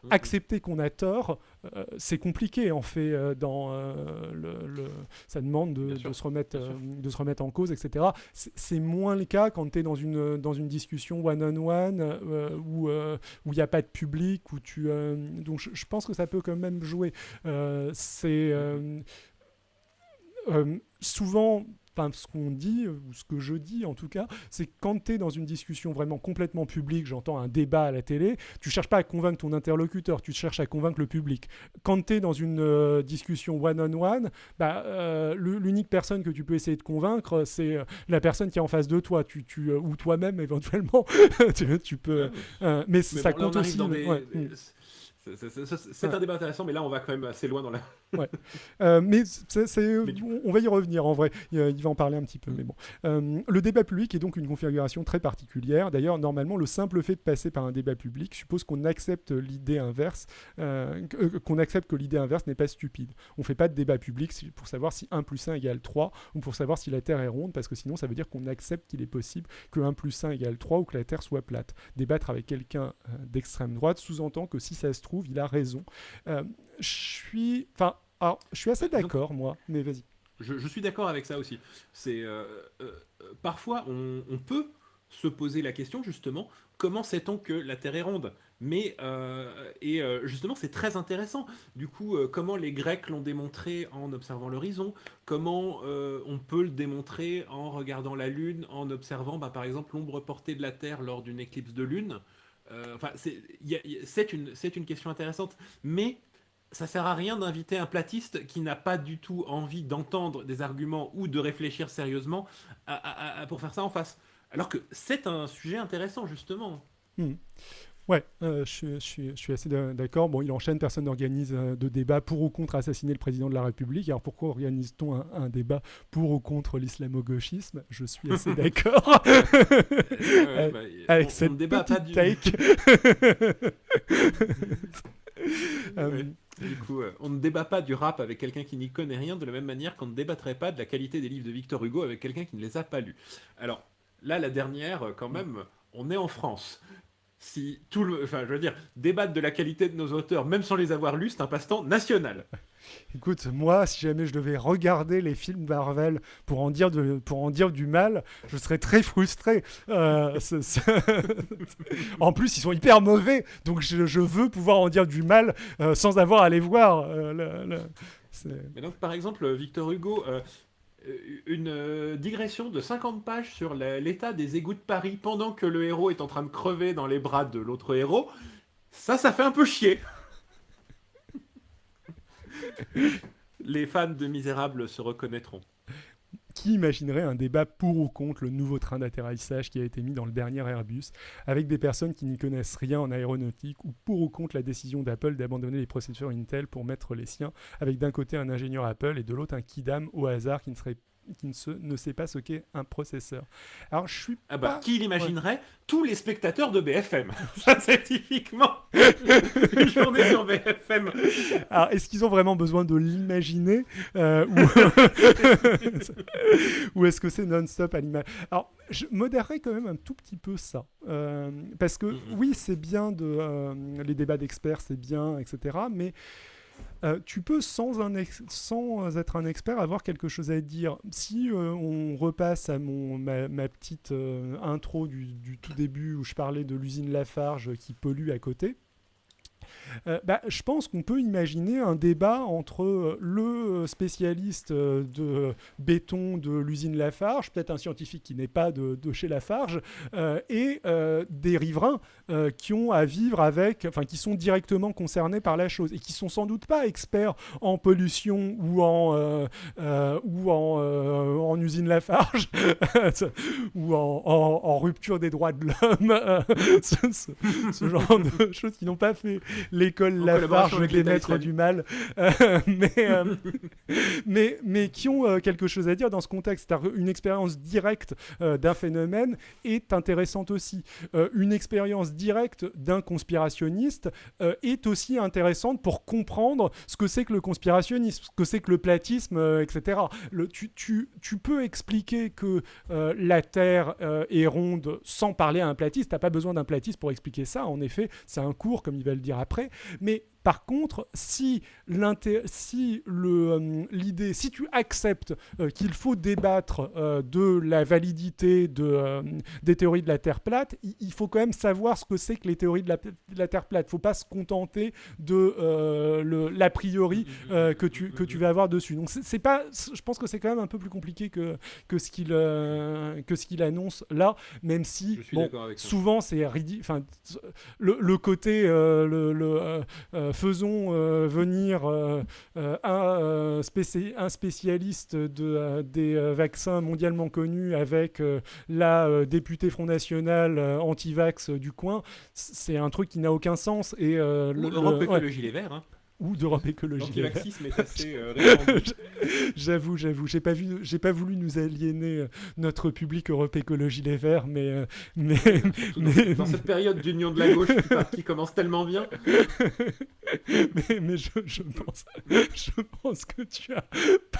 Accepter qu'on a tort, c'est compliqué, en fait, ça demande de se remettre en cause, etc. C'est moins le cas quand tu es dans une discussion one-on-one où il n'y a pas de public, donc je pense que ça peut quand même jouer. Souvent, ce qu'on dit, ou ce que je dis en tout cas, c'est que quand tu es dans une discussion vraiment complètement publique, j'entends un débat à la télé, tu cherches pas à convaincre ton interlocuteur, tu cherches à convaincre le public. Quand tu es dans une discussion one-on-one, l'unique personne que tu peux essayer de convaincre, c'est la personne qui est en face de toi, ou toi-même éventuellement. tu peux, mais ça compte aussi. C'est un débat intéressant, mais là on va quand même assez loin dans la... Ouais. Mais on va y revenir en vrai, il va en parler un petit peu, mais bon. Le débat public est donc une configuration très particulière. D'ailleurs, normalement, le simple fait de passer par un débat public suppose qu'on accepte l'idée inverse, qu'on accepte que l'idée inverse n'est pas stupide. On ne fait pas de débat public pour savoir si 1 plus 1 égale 3, ou pour savoir si la Terre est ronde, parce que sinon ça veut dire qu'on accepte qu'il est possible que 1 plus 1 égale 3 ou que la Terre soit plate. Débattre avec quelqu'un d'extrême droite sous-entend que si ça se trouve, il a raison. Je suis assez d'accord, moi, mais vas-y. Je suis d'accord avec ça aussi. Parfois, on peut se poser la question, justement, comment sait-on que la Terre est ronde ? Mais, justement, c'est très intéressant. Du coup, comment les Grecs l'ont démontré en observant l'horizon ? Comment on peut le démontrer en regardant la Lune, en observant, par exemple, l'ombre portée de la Terre lors d'une éclipse de Lune ? C'est une question intéressante, mais ça sert à rien d'inviter un platiste qui n'a pas du tout envie d'entendre des arguments ou de réfléchir sérieusement pour faire ça en face. Alors que c'est un sujet intéressant, justement. Ouais, je suis assez d'accord. Bon, il enchaîne, personne n'organise de débat pour ou contre assassiner le président de la République. Alors pourquoi organise-t-on un débat pour ou contre l'islamo-gauchisme ? Je suis assez d'accord avec cette petite take. Euh, Du coup, on ne débat pas du rap avec quelqu'un qui n'y connaît rien de la même manière qu'on ne débattrait pas de la qualité des livres de Victor Hugo avec quelqu'un qui ne les a pas lus. Alors, là, la dernière, quand même, on est en France. Si tout le, enfin, je veux dire, débattre de la qualité de nos auteurs, même sans les avoir lus, c'est un passe-temps national. Écoute, moi, si jamais je devais regarder les films Marvel pour en dire du mal, je serais très frustré. En plus, ils sont hyper mauvais, donc je veux pouvoir en dire du mal sans avoir à les voir. Mais donc, par exemple, Victor Hugo, une digression de 50 pages sur l'état des égouts de Paris pendant que le héros est en train de crever dans les bras de l'autre héros, ça fait un peu chier. Les fans de Misérables se reconnaîtront. Qui imaginerait un débat pour ou contre le nouveau train d'atterrissage qui a été mis dans le dernier Airbus, avec des personnes qui n'y connaissent rien en aéronautique, ou pour ou contre la décision d'Apple d'abandonner les processeurs Intel pour mettre les siens, avec d'un côté un ingénieur Apple et de l'autre un kidam au hasard qui ne sait pas ce qu'est un processeur. Alors je suis Ah bah, pas... qui l'imaginerait? Ouais. Tous les spectateurs de BFM. Ça, c'est typiquement une journée sur BFM. Alors, est-ce qu'ils ont vraiment besoin de l'imaginer ou est-ce que c'est non-stop à l'image? Alors, je modérerais quand même un tout petit peu ça. Parce que, oui, c'est bien les débats d'experts, c'est bien, etc. Mais tu peux, sans être un expert, avoir quelque chose à dire. Si on repasse à ma petite intro du tout début où je parlais de l'usine Lafarge qui pollue à côté, je pense qu'on peut imaginer un débat entre le spécialiste de béton de l'usine Lafarge, peut-être un scientifique qui n'est pas de chez Lafarge, et des riverains qui ont à vivre avec, enfin qui sont directement concernés par la chose et qui sont sans doute pas experts en pollution ou en usine Lafarge ou en rupture des droits de l'homme, ce genre de choses qui n'ont pas fait l'école Lafarge avec les maîtres du mal, mais qui ont quelque chose à dire dans ce contexte. Une expérience directe d'un phénomène est intéressante aussi. Une expérience directe d'un conspirationniste est aussi intéressante pour comprendre ce que c'est que le conspirationnisme, ce que c'est que le platisme, etc. Tu peux expliquer que la Terre est ronde sans parler à un platiste. T'as pas besoin d'un platiste pour expliquer ça. En effet, c'est un cours, comme il va le dire après. Mais par contre, si tu acceptes qu'il faut débattre de la validité des théories de la Terre plate, il faut quand même savoir ce que c'est que les théories de la Terre plate. Il ne faut pas se contenter de l'a priori que tu vas avoir dessus. Donc c'est pas, je pense que c'est quand même un peu plus compliqué que ce qu'il annonce là, même si souvent c'est ridicule. Enfin, le côté faisons venir un spécialiste des vaccins mondialement connus avec la députée Front National anti-vax du coin, c'est un truc qui n'a aucun sens. Et, Europe Écologie Les Verts, hein. Ou d'Europe Écologie Les Verts. L'antivaxisme est assez répandu. J'avoue, j'ai pas voulu nous aliéner notre public Europe Écologie Les Verts, mais dans cette période d'union de la gauche qui commence tellement bien. mais je pense que tu as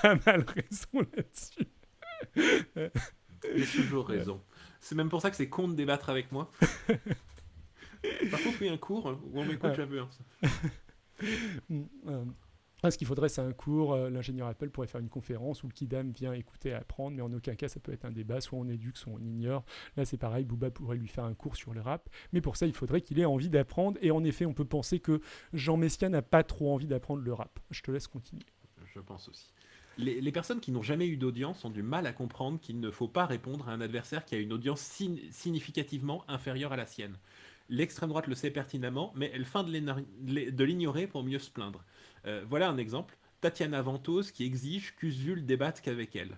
pas mal raison là-dessus. J'ai toujours raison. C'est même pour ça que c'est con de débattre avec moi. Par contre, oui, un cours où on m'écoute, j'avais ça. Ce qu'il faudrait, c'est un cours. L'ingénieur Apple pourrait faire une conférence où le kidam vient écouter et apprendre, mais en aucun cas, ça peut être un débat. Soit on éduque, soit on ignore. Là, c'est pareil. Booba pourrait lui faire un cours sur le rap, mais pour ça, il faudrait qu'il ait envie d'apprendre. Et en effet, on peut penser que Jean Messia n'a pas trop envie d'apprendre le rap. Je te laisse continuer. Je pense aussi. Les personnes qui n'ont jamais eu d'audience ont du mal à comprendre qu'il ne faut pas répondre à un adversaire qui a une audience significativement inférieure à la sienne. L'extrême droite le sait pertinemment, mais elle feint de l'ignorer pour mieux se plaindre. Voilà un exemple. Tatiana Ventose qui exige qu'Usul débatte qu'avec elle.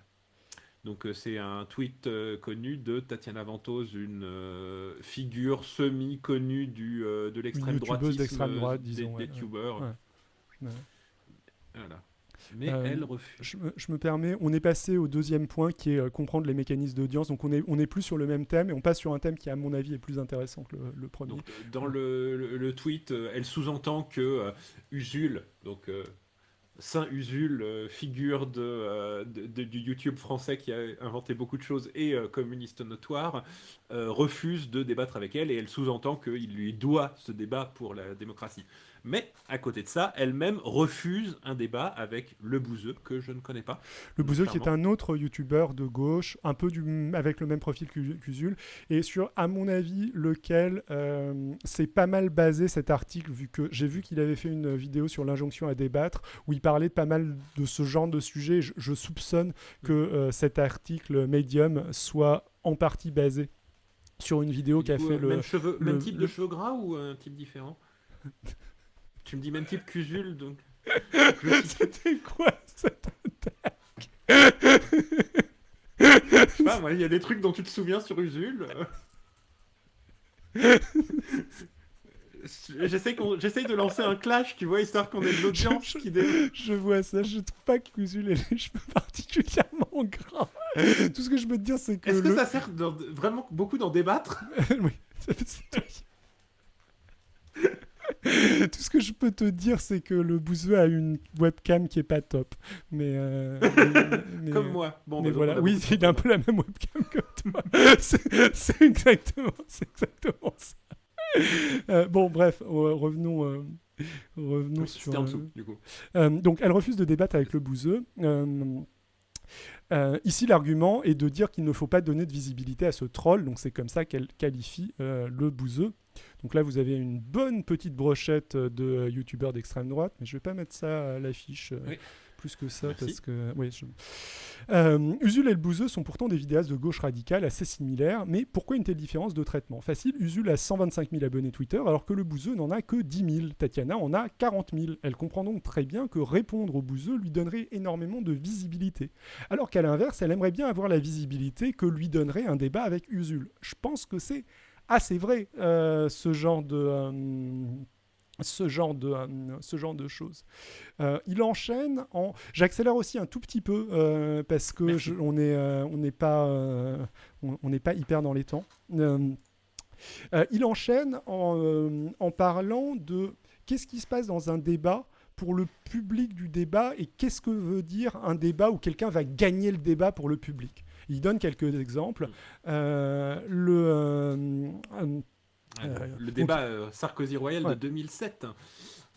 Donc c'est un tweet connu de Tatiana Ventose, une figure semi-connue de l'extrême droite, d'extrême droite, disons. des tubeurs. Ouais. Voilà. Mais elle refuse. Je me permets, on est passé au deuxième point qui est comprendre les mécanismes d'audience. Donc on est plus sur le même thème et on passe sur un thème qui, à mon avis, est plus intéressant que le premier. Donc, dans le tweet, elle sous-entend que Usul, donc Saint Usul, figure du YouTube français qui a inventé beaucoup de choses et communiste notoire, refuse de débattre avec elle et elle sous-entend qu'il lui doit ce débat pour la démocratie. Mais à côté de ça, elle-même refuse un débat avec Le Bouzeux, que je ne connais pas. Le Bouzeux qui est un autre youtubeur de gauche, un peu avec le même profil qu'Usul, et sur, à mon avis, lequel c'est pas mal basé cet article, vu que j'ai vu qu'il avait fait une vidéo sur l'injonction à débattre, où il parlait de pas mal de ce genre de sujet. Je soupçonne que cet article Medium soit en partie basé sur une vidéo qu'a fait même type de cheveux gras ou un type différent? Tu me dis même type qu'Usul, donc... C'était quoi cette attaque? Je sais pas, moi, il y a des trucs dont tu te souviens sur Usul. J'essaie de lancer un clash, tu vois, histoire qu'on ait de l'audience qui Je vois ça, je trouve pas qu'Usul ait les cheveux particulièrement gras. Tout ce que je peux te dire, c'est que... Est-ce que ça sert vraiment beaucoup d'en débattre? Oui, tout ce que je peux te dire, c'est que le Bouzeux a une webcam qui est pas top. Mais comme moi. Bon, mais voilà. Oui, il a un peu la même webcam que toi. c'est exactement ça. Bon, bref, revenons sur... C'était en dessous, du coup. Donc, elle refuse de débattre avec le Bouzeux. Ici, l'argument est de dire qu'il ne faut pas donner de visibilité à ce troll. Donc, c'est comme ça qu'elle qualifie le Bouzeux. Donc là, vous avez une bonne petite brochette de youtubeurs d'extrême droite, mais je vais pas mettre ça à l'affiche plus que ça. Merci. Parce que Usul et le Bouzeux sont pourtant des vidéastes de gauche radicale assez similaires, mais pourquoi une telle différence de traitement? Facile, Usul a 125 000 abonnés Twitter, alors que le Bouzeux n'en a que 10 000. Tatiana en a 40 000. Elle comprend donc très bien que répondre au Bouzeux lui donnerait énormément de visibilité. Alors qu'à l'inverse, elle aimerait bien avoir la visibilité que lui donnerait un débat avec Usul. Je pense que c'est assez vrai, ce genre de choses. Il enchaîne en... J'accélère aussi un tout petit peu parce que on n'est pas hyper dans les temps. Il enchaîne en parlant de qu'est-ce qui se passe dans un débat pour le public du débat et qu'est-ce que veut dire un débat où quelqu'un va gagner le débat pour le public. Il donne quelques exemples. Le débat Sarkozy-Royal de 2007, on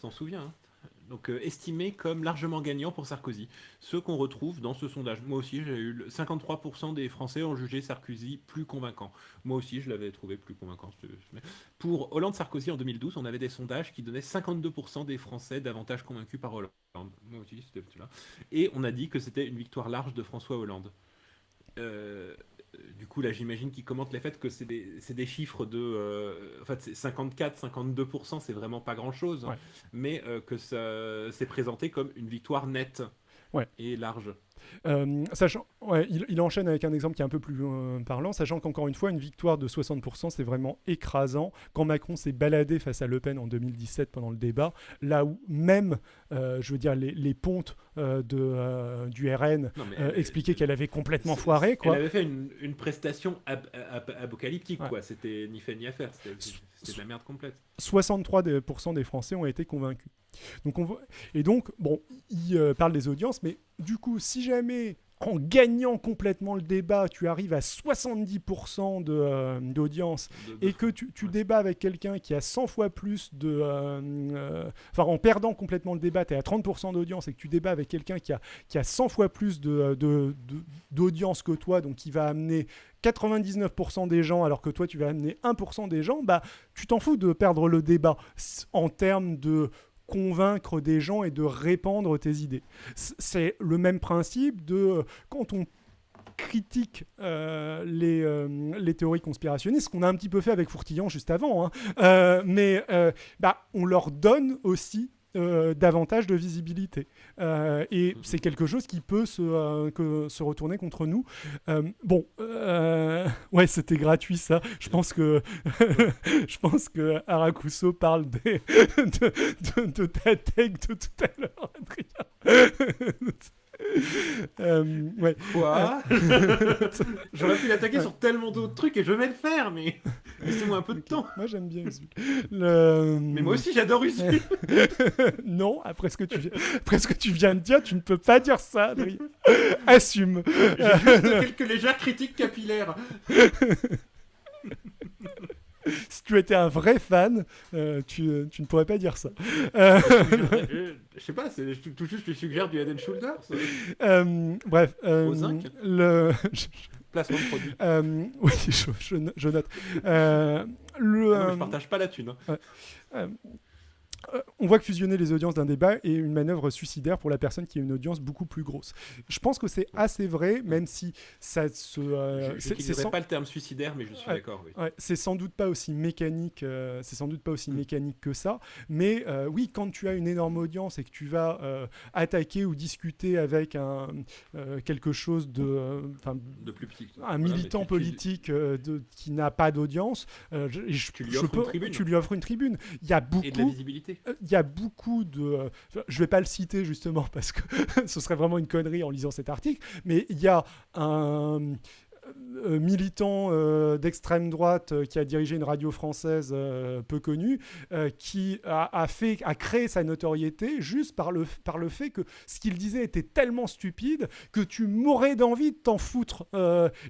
s'en souvient. Hein. Donc estimé comme largement gagnant pour Sarkozy. Ce qu'on retrouve dans ce sondage. Moi aussi, j'ai eu 53% des Français ont jugé Sarkozy plus convaincant. Moi aussi, je l'avais trouvé plus convaincant. Pour Hollande-Sarkozy en 2012, on avait des sondages qui donnaient 52% des Français davantage convaincus par Hollande. Moi aussi, c'était celui-là. Et on a dit que c'était une victoire large de François Hollande. Du coup, là, j'imagine qu'ils commentent les faits que c'est des chiffres de... en fait, 54-52%, c'est vraiment pas grand-chose. Ouais. Mais que ça s'est présenté comme une victoire nette et large. Sachant, il enchaîne avec un exemple qui est un peu plus parlant, sachant qu'encore une fois, une victoire de 60%, c'est vraiment écrasant. Quand Macron s'est baladé face à Le Pen en 2017 pendant le débat, là où même, je veux dire, les pontes du RN expliquaient qu'elle avait complètement foiré. Quoi. Elle avait fait une prestation apocalyptique, quoi. C'était ni fait ni à faire. C'était de la merde complète. 63% des Français ont été convaincus. Donc, bon, il parle des audiences, mais du coup, si jamais, en gagnant complètement le débat, tu arrives à 70% d'audience et que tu débats avec quelqu'un qui a 100 fois plus en perdant complètement le débat, tu es à 30% d'audience et que tu débats avec quelqu'un qui a 100 fois plus d'audience que toi, donc qui va amener 99% des gens alors que toi tu vas amener 1% des gens, bah tu t'en fous de perdre le débat en termes de convaincre des gens et de répandre tes idées. C'est le même principe de quand on critique les théories conspirationnistes, ce qu'on a un petit peu fait avec Fourtillon juste avant, hein. Mais on leur donne aussi davantage de visibilité. Et c'est quelque chose qui peut se retourner contre nous. Ouais, c'était gratuit ça. Je pense que Aracuso parle de ta tech de tout à l'heure, Adrien. Ouais. Quoi J'aurais pu l'attaquer sur tellement d'autres trucs et je vais le faire, mais laissez-moi un peu de temps. Moi, j'aime bien Usul. Mais moi aussi, j'adore Usul. Non, après ce que tu viens de dire, tu ne peux pas dire ça, Adrien. Assume. J'ai juste quelques légères critiques capillaires. Si tu étais un vrai fan, tu ne pourrais pas dire ça. Je sais pas, tout juste je lui suggère du Head and Shoulders. Bref. Au zinc. Placement de produit. Oui, je note. Non, je partage pas la thune. On voit que fusionner les audiences d'un débat est une manœuvre suicidaire pour la personne qui a une audience beaucoup plus grosse. Je pense que c'est assez vrai, même si ça se... je n'utiliserai pas le terme suicidaire, mais je suis d'accord. Oui. Ouais, c'est sans doute pas aussi mécanique, mécanique que ça. Mais oui, quand tu as une énorme audience et que tu vas attaquer ou discuter avec quelque chose de plus petit, un militant politique qui n'a pas d'audience, tu lui offres une tribune. Il y a beaucoup... Et de la visibilité. Il y a beaucoup de... je vais pas le citer justement parce que ce serait vraiment une connerie en lisant cet article, mais il y a un militant d'extrême droite qui a dirigé une radio française peu connue, qui a créé sa notoriété juste par le fait que ce qu'il disait était tellement stupide que tu mourrais d'envie de t'en foutre.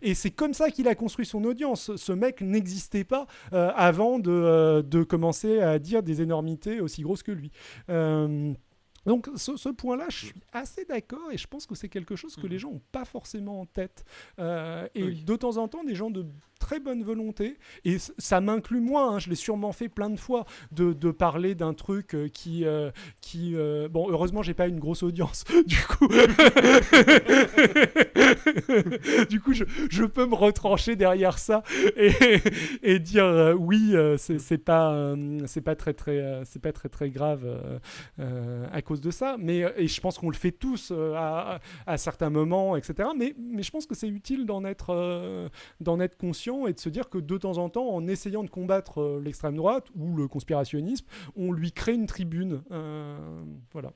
Et c'est comme ça qu'il a construit son audience. Ce mec n'existait pas avant de commencer à dire des énormités aussi grosses que lui. Donc ce point-là, je suis assez d'accord et je pense que c'est quelque chose que les gens n'ont pas forcément en tête. De temps en temps, des gens de très bonne volonté, et ça m'inclut moi, hein, je l'ai sûrement fait plein de fois, de parler d'un truc qui bon, heureusement, j'ai pas une grosse audience, du coup, je peux me retrancher derrière ça et dire oui, c'est pas très grave à cause de ça, et je pense qu'on le fait tous à certains moments, etc. Mais je pense que c'est utile d'en être conscient et de se dire que de temps en temps, en essayant de combattre l'extrême droite ou le conspirationnisme, on lui crée une tribune. Voilà.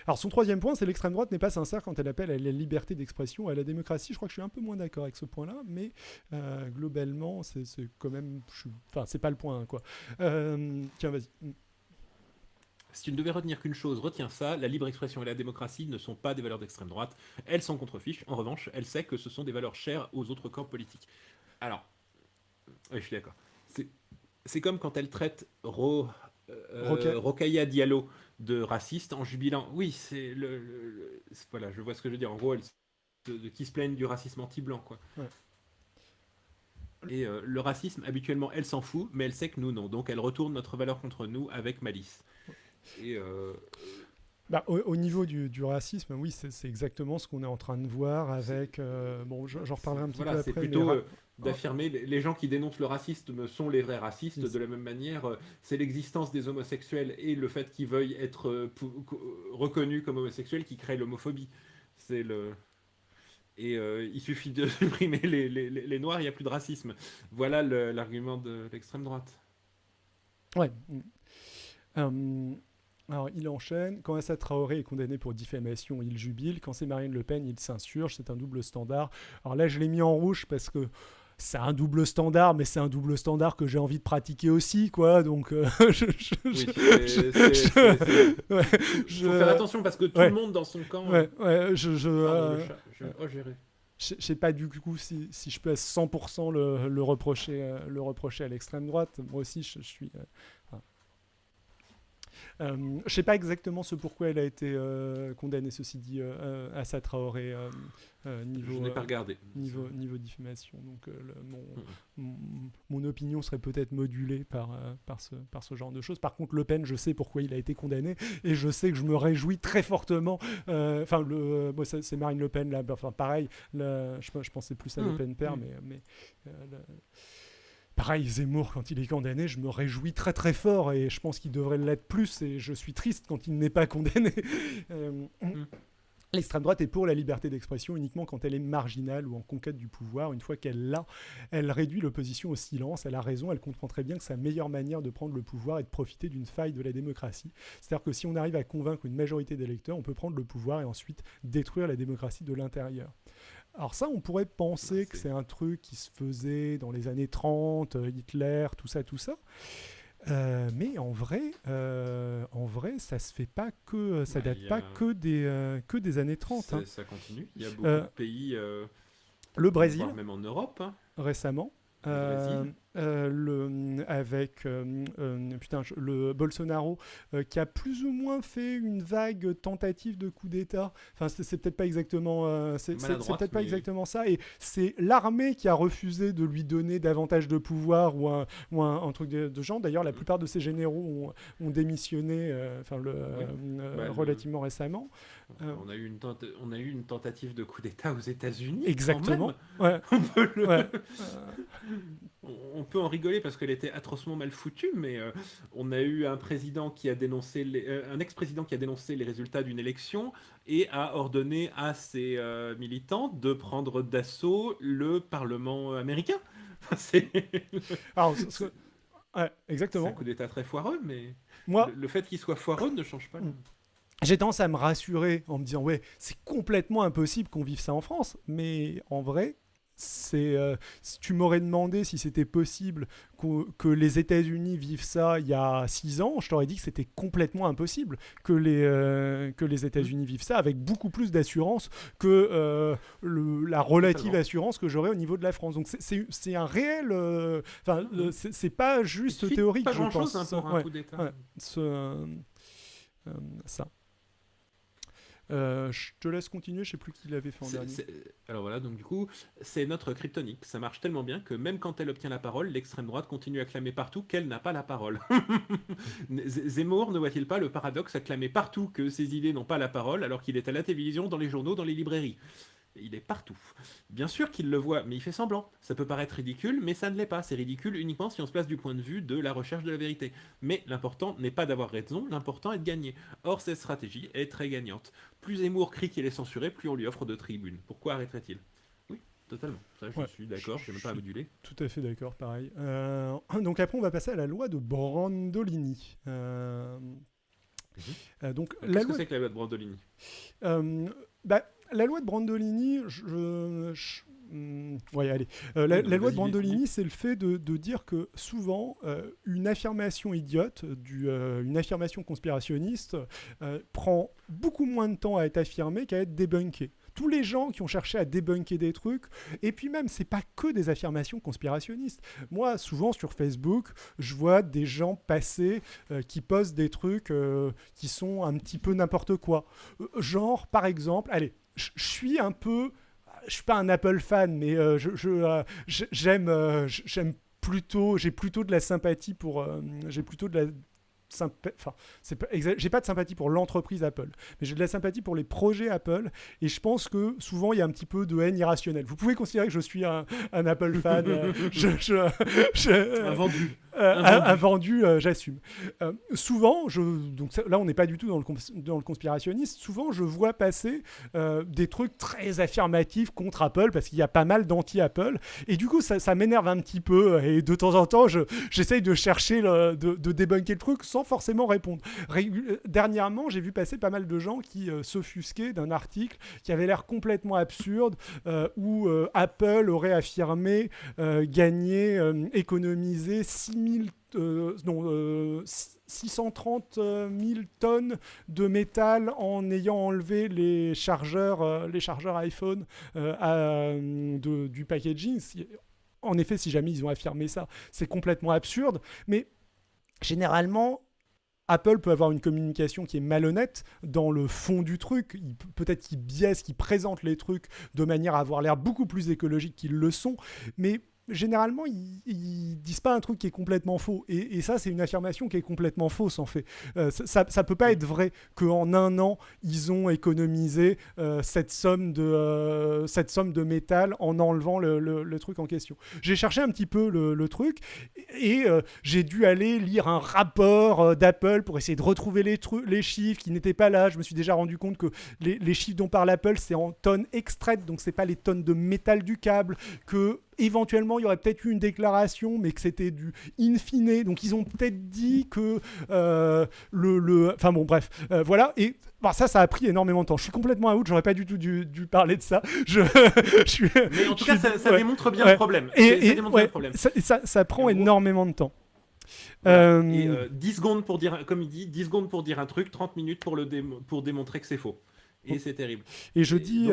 Alors son troisième point, c'est l'extrême droite n'est pas sincère quand elle appelle à la liberté d'expression et à la démocratie. Je crois que je suis un peu moins d'accord avec ce point-là, mais globalement, c'est quand même... Enfin, c'est pas le point, hein, quoi. Tiens, vas-y. Si tu ne devais retenir qu'une chose, retiens ça, la libre expression et la démocratie ne sont pas des valeurs d'extrême droite, elles sont contre-fiches. En revanche, elle sait que ce sont des valeurs chères aux autres camps politiques. Alors, oui, je suis d'accord. C'est comme quand elle traite Rokhaya Diallo de raciste en jubilant. Oui, c'est voilà, je vois ce que je veux dire. En gros, qui se plaignent du racisme anti-blanc, quoi. Ouais. Et le racisme, habituellement, elle s'en fout, mais elle sait que nous, non. Donc, elle retourne notre valeur contre nous avec malice. Et au niveau du racisme, oui, c'est exactement ce qu'on est en train de voir avec... bon, j'en reparlerai un petit peu après. C'est plutôt d'affirmer les gens qui dénoncent le racisme sont les vrais racistes. De la même manière, c'est l'existence des homosexuels et le fait qu'ils veuillent être reconnus comme homosexuels qui crée l'homophobie. C'est le... Et il suffit de supprimer les noirs, il n'y a plus de racisme. Voilà l'argument de l'extrême droite. Ouais. Alors, il enchaîne. Quand Assa Traoré est condamné pour diffamation, il jubile. Quand c'est Marine Le Pen, il s'insurge. C'est un double standard. Alors là, je l'ai mis en rouge parce que c'est un double standard, mais c'est un double standard que j'ai envie de pratiquer aussi, quoi. Donc, faut faire attention parce que tout le monde dans son camp... Je sais pas du coup si je peux à 100% le reprocher à l'extrême droite. Moi aussi, je suis... je sais pas exactement ce pourquoi elle a été condamnée, ceci dit, Assa Traoré, niveau, je n'ai pas regardé. Niveau diffamation. Donc mon opinion serait peut-être modulée par ce genre de choses. Par contre, Le Pen, je sais pourquoi il a été condamné et je sais que je me réjouis très fortement. Moi, c'est Marine Le Pen, là, enfin, pareil, je pensais plus à Le Pen père, mais pareil, Zemmour, quand il est condamné, je me réjouis très très fort et je pense qu'il devrait l'être plus et je suis triste quand il n'est pas condamné. L'extrême droite est pour la liberté d'expression uniquement quand elle est marginale ou en conquête du pouvoir. Une fois qu'elle l'a, elle réduit l'opposition au silence. Elle a raison, elle comprend très bien que sa meilleure manière de prendre le pouvoir est de profiter d'une faille de la démocratie. C'est-à-dire que si on arrive à convaincre une majorité d'électeurs, on peut prendre le pouvoir et ensuite détruire la démocratie de l'intérieur. Alors ça, on pourrait penser que c'est un truc qui se faisait dans les années 30, Hitler, tout ça. Mais en vrai, ça se fait pas que, ça date pas que des années 30. Hein. Ça continue. Il y a beaucoup de pays, le Brésil, même en Europe, hein. Récemment. Avec le Bolsonaro qui a plus ou moins fait une vague tentative de coup d'État. Enfin, c'est peut-être pas exactement, c'est peut-être pas exactement ça. Et c'est l'armée qui a refusé de lui donner davantage de pouvoir ou un truc de genre. D'ailleurs, la plupart de ces généraux ont démissionné, relativement récemment. On a eu une tentative de coup d'État aux États-Unis. Exactement. Ouais. On peut en rigoler parce qu'elle était atrocement mal foutue, mais on a eu un président qui a dénoncé un ex-président qui a dénoncé les résultats d'une élection et a ordonné à ses militants de prendre d'assaut le Parlement américain. Alors, exactement. C'est un coup d'État très foireux, mais le fait qu'il soit foireux ne change pas. J'ai tendance à me rassurer en me disant ouais, c'est complètement impossible qu'on vive ça en France, mais en vrai, si tu m'aurais demandé si c'était possible que les États-Unis vivent ça il y a 6 ans, je t'aurais dit que c'était complètement impossible que les États-Unis vivent ça avec beaucoup plus d'assurance que la relative assurance que j'aurais au niveau de la France. Donc c'est un réel... c'est pas juste théorique, pas je pense. Pas grand-chose pour un coup d'État. Ça. Je te laisse continuer, je sais plus qui l'avait fait en dernier. Alors voilà, donc du coup, c'est notre kryptonite. Ça marche tellement bien que même quand elle obtient la parole, l'extrême droite continue à clamer partout qu'elle n'a pas la parole. Zemmour ne voit-il pas le paradoxe à clamer partout que ses idées n'ont pas la parole alors qu'il est à la télévision, dans les journaux, dans les librairies? Il est partout. Bien sûr qu'il le voit, mais il fait semblant. Ça peut paraître ridicule, mais ça ne l'est pas. C'est ridicule uniquement si on se place du point de vue de la recherche de la vérité. Mais l'important n'est pas d'avoir raison, l'important est de gagner. Or, cette stratégie est très gagnante. Plus Zemmour crie qu'il est censuré, plus on lui offre de tribunes. Pourquoi arrêterait-il? Oui, totalement. Ça, je suis d'accord, je ne vais même pas moduler. Tout à fait d'accord, pareil. Donc après, on va passer à la loi de Brandolini. Qu'est-ce que c'est que la loi de Brandolini? La loi de Brandolini, la loi de Brandolini, c'est le fait de dire que souvent, une affirmation idiote, une affirmation conspirationniste, prend beaucoup moins de temps à être affirmée qu'à être débunkée. Tous les gens qui ont cherché à débunker des trucs, et puis même, c'est pas que des affirmations conspirationnistes. Moi, souvent sur Facebook, je vois des gens passer qui postent des trucs qui sont un petit peu n'importe quoi. Genre, par exemple, allez, je suis un peu... Je suis pas un Apple fan, mais j'aime plutôt... J'ai plutôt de la sympathie pour... j'ai plutôt de la... j'ai pas de sympathie pour l'entreprise Apple, mais j'ai de la sympathie pour les projets Apple, et je pense que souvent il y a un petit peu de haine irrationnelle. Vous pouvez considérer que je suis un Apple fan, un vendu, j'assume. Souvent, donc là on n'est pas du tout dans le conspirationniste, souvent je vois passer des trucs très affirmatifs contre Apple, parce qu'il y a pas mal d'anti-Apple, et du coup ça m'énerve un petit peu, et de temps en temps j'essaye de chercher, de débunker le truc sans forcément répondre. Dernièrement, j'ai vu passer pas mal de gens qui s'offusquaient d'un article qui avait l'air complètement absurde, où Apple aurait affirmé économiser 630 000 tonnes de métal en ayant enlevé les chargeurs iPhone du packaging. En effet, si jamais ils ont affirmé ça, c'est complètement absurde, mais généralement, Apple peut avoir une communication qui est malhonnête dans le fond du truc. Peut-être qu'ils biaisent, qu'ils présentent les trucs de manière à avoir l'air beaucoup plus écologique qu'ils le sont. Mais généralement, ils disent pas un truc qui est complètement faux. Et ça, c'est une affirmation qui est complètement fausse, en fait. Ça peut pas être vrai qu'en un an, ils ont économisé cette somme de métal en enlevant le truc en question. J'ai cherché un petit peu le truc et j'ai dû aller lire un rapport d'Apple pour essayer de retrouver les chiffres qui n'étaient pas là. Je me suis déjà rendu compte que les chiffres dont parle Apple, c'est en tonnes extraites, donc c'est pas les tonnes de métal du câble, que éventuellement il y aurait peut-être eu une déclaration, mais que c'était du in fine, donc ils ont peut-être dit que enfin bon, bref, voilà. Et bon, ça a pris énormément de temps. Je suis complètement out, j'aurais pas du tout dû parler de ça. Mais en tout cas, ça démontre bien le problème. Ça démontre bien le problème. Ça prend énormément de temps. Voilà. Et 10 secondes pour dire, comme il dit, 10 secondes pour dire un truc, 30 minutes pour démontrer que c'est faux. Et c'est terrible. Et je dis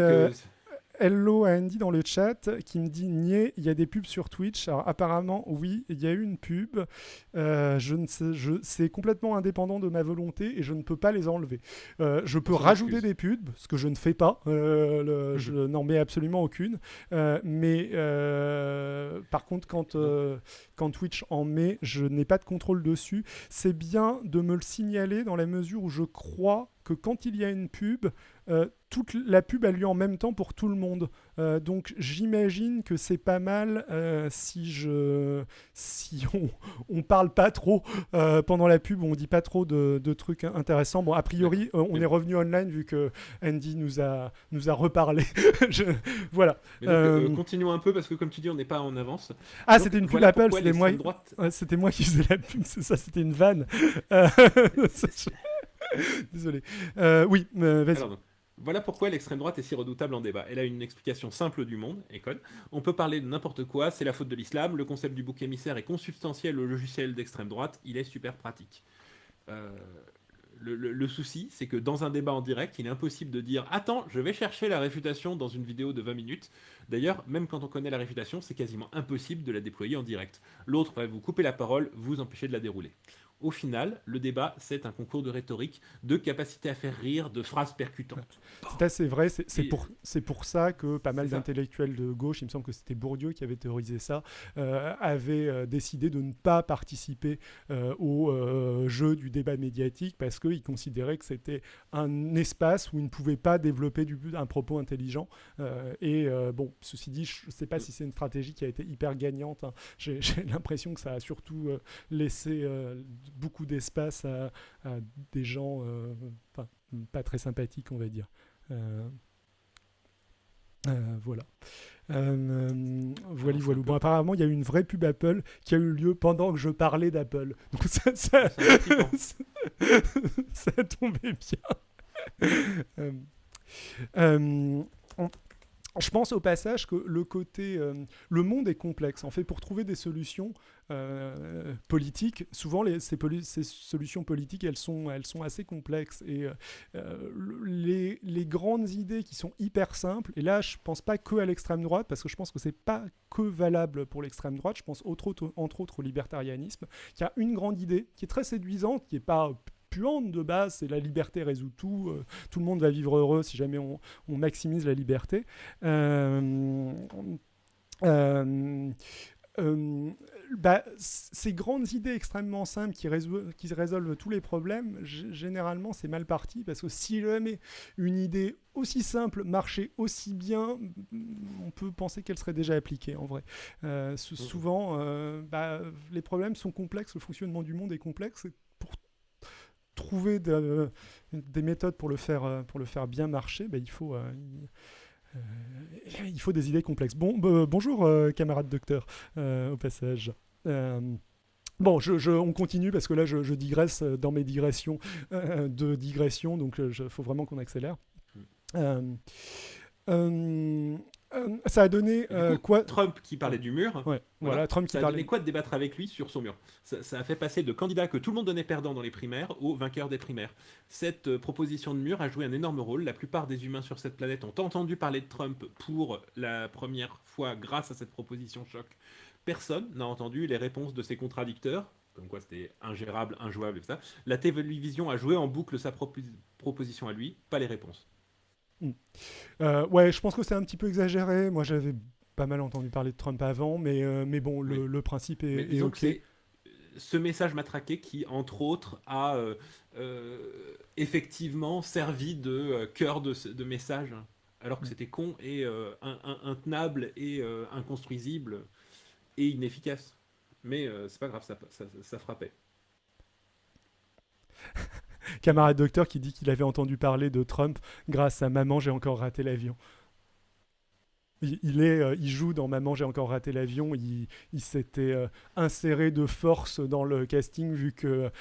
hello à Andy dans le chat qui me dit niais, il y a des pubs sur Twitch. Alors apparemment oui, il y a eu une pub. C'est complètement indépendant de ma volonté et je ne peux pas les enlever. Je peux rajouter des pubs, ce que je ne fais pas. Je n'en mets absolument aucune. Mais par contre, quand Twitch en met, je n'ai pas de contrôle dessus. C'est bien de me le signaler dans la mesure où je crois que quand il y a une pub, toute la pub a lieu en même temps pour tout le monde. Donc j'imagine que c'est pas mal si on parle pas trop pendant la pub, on dit pas trop de trucs intéressants. Bon, a priori, on est revenu online vu que Andy nous a reparlé. Voilà. Donc, continuons un peu parce que comme tu dis, on n'est pas en avance. Ah, donc, c'était une pub Apple, c'était moi qui faisais la pub, c'est ça, c'était une vanne. Désolé. Oui, vas-y. Alors, voilà pourquoi l'extrême droite est si redoutable en débat. Elle a une explication simple du monde, Econ. On peut parler de n'importe quoi, c'est la faute de l'islam, le concept du bouc émissaire est consubstantiel au logiciel d'extrême droite, il est super pratique. Le souci, c'est que dans un débat en direct, il est impossible de dire « Attends, je vais chercher la réfutation dans une vidéo de 20 minutes ». D'ailleurs, même quand on connaît la réfutation, c'est quasiment impossible de la déployer en direct. L'autre va vous couper la parole, vous empêcher de la dérouler. Au final, le débat, c'est un concours de rhétorique, de capacité à faire rire, de phrases percutantes. C'est assez vrai, c'est pour ça que pas mal d'intellectuels de gauche, il me semble que c'était Bourdieu qui avait théorisé ça, avaient décidé de ne pas participer au jeu du débat médiatique parce qu'ils considéraient que c'était un espace où ils ne pouvaient pas développer un propos intelligent. Bon, ceci dit, je ne sais pas si c'est une stratégie qui a été hyper gagnante. Hein. J'ai l'impression que ça a surtout laissé beaucoup d'espace à des gens pas très sympathiques, on va dire. Voilà. Voilà. Bon, apparemment, il y a eu une vraie pub Apple qui a eu lieu pendant que je parlais d'Apple. Donc ça tombait bien. Je pense au passage que le monde est complexe. En fait, pour trouver des solutions politiques, souvent ces solutions politiques, elles sont assez complexes. Et les grandes idées qui sont hyper simples, et là, je pense pas que à l'extrême droite, parce que je pense que c'est pas que valable pour l'extrême droite. Je pense entre autres au libertarianisme, qui a une grande idée qui est très séduisante, qui est pas puante de base, c'est la liberté résout tout, tout le monde va vivre heureux si jamais on maximise la liberté. Ces grandes idées extrêmement simples qui résolvent tous les problèmes, généralement c'est mal parti, parce que si jamais une idée aussi simple marchait aussi bien, on peut penser qu'elle serait déjà appliquée en vrai. Souvent, les problèmes sont complexes, le fonctionnement du monde est complexe. Pour trouver des méthodes pour le faire bien marcher, il faut des idées complexes. Bonjour camarade docteur, au passage. Bon, on continue parce que là je digresse dans mes digressions de digression, donc il faut vraiment qu'on accélère. Ça a donné quoi Trump qui parlait du mur. Ouais, voilà, Trump qui ça a parlait. donné quoi de débattre avec lui sur son mur. Ça a fait passer de candidat que tout le monde donnait perdant dans les primaires au vainqueur des primaires. Cette proposition de mur a joué un énorme rôle. La plupart des humains sur cette planète ont entendu parler de Trump pour la première fois grâce à cette proposition choc. Personne n'a entendu les réponses de ses contradicteurs, comme quoi c'était ingérable, injouable et tout ça. La télévision a joué en boucle sa proposition à lui, pas les réponses. Ouais, je pense que c'est un petit peu exagéré. Moi, j'avais pas mal entendu parler de Trump avant, mais bon, Oui. le principe Mais est disons que OK. c'est ce message matraqué qui, entre autres, a effectivement servi de cœur de message, alors que Mm. c'était con et intenable et inconstruisible et inefficace. Mais c'est pas grave, ça frappait. Camarade docteur qui dit qu'il avait entendu parler de Trump grâce à Maman, j'ai encore raté l'avion. Il joue dans Maman, j'ai encore raté l'avion. Il s'était inséré de force dans le casting vu que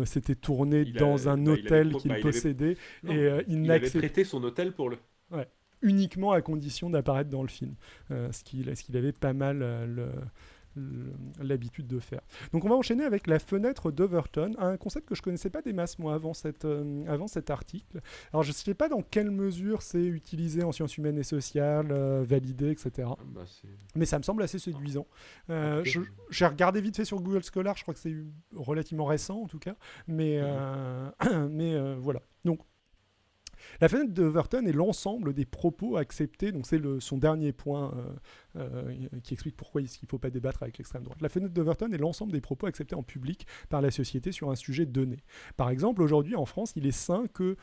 c'était tourné dans un hôtel qu'il Il avait, possédait et non, il il avait n'acceptait prêté son hôtel pour le. ouais, uniquement à condition d'apparaître dans le film, ce qu'il avait pas mal l'habitude de faire. Donc on va enchaîner avec la fenêtre d'Overton, un concept que je connaissais pas des masses moi avant cet article. Alors je sais pas dans quelle mesure c'est utilisé en sciences humaines et sociales, validé, etc. Ah, bah, c'est... Mais ça me semble assez séduisant. En tout cas, J'ai regardé vite fait sur Google Scholar, je crois que c'est relativement récent en tout cas, mais, voilà. Donc la fenêtre d'Overton est l'ensemble des propos acceptés, donc c'est son dernier point qui explique pourquoi il ne faut pas débattre avec l'extrême droite. La fenêtre d'Overton est l'ensemble des propos acceptés en public par la société sur un sujet donné. Par exemple, aujourd'hui en France, il est sain que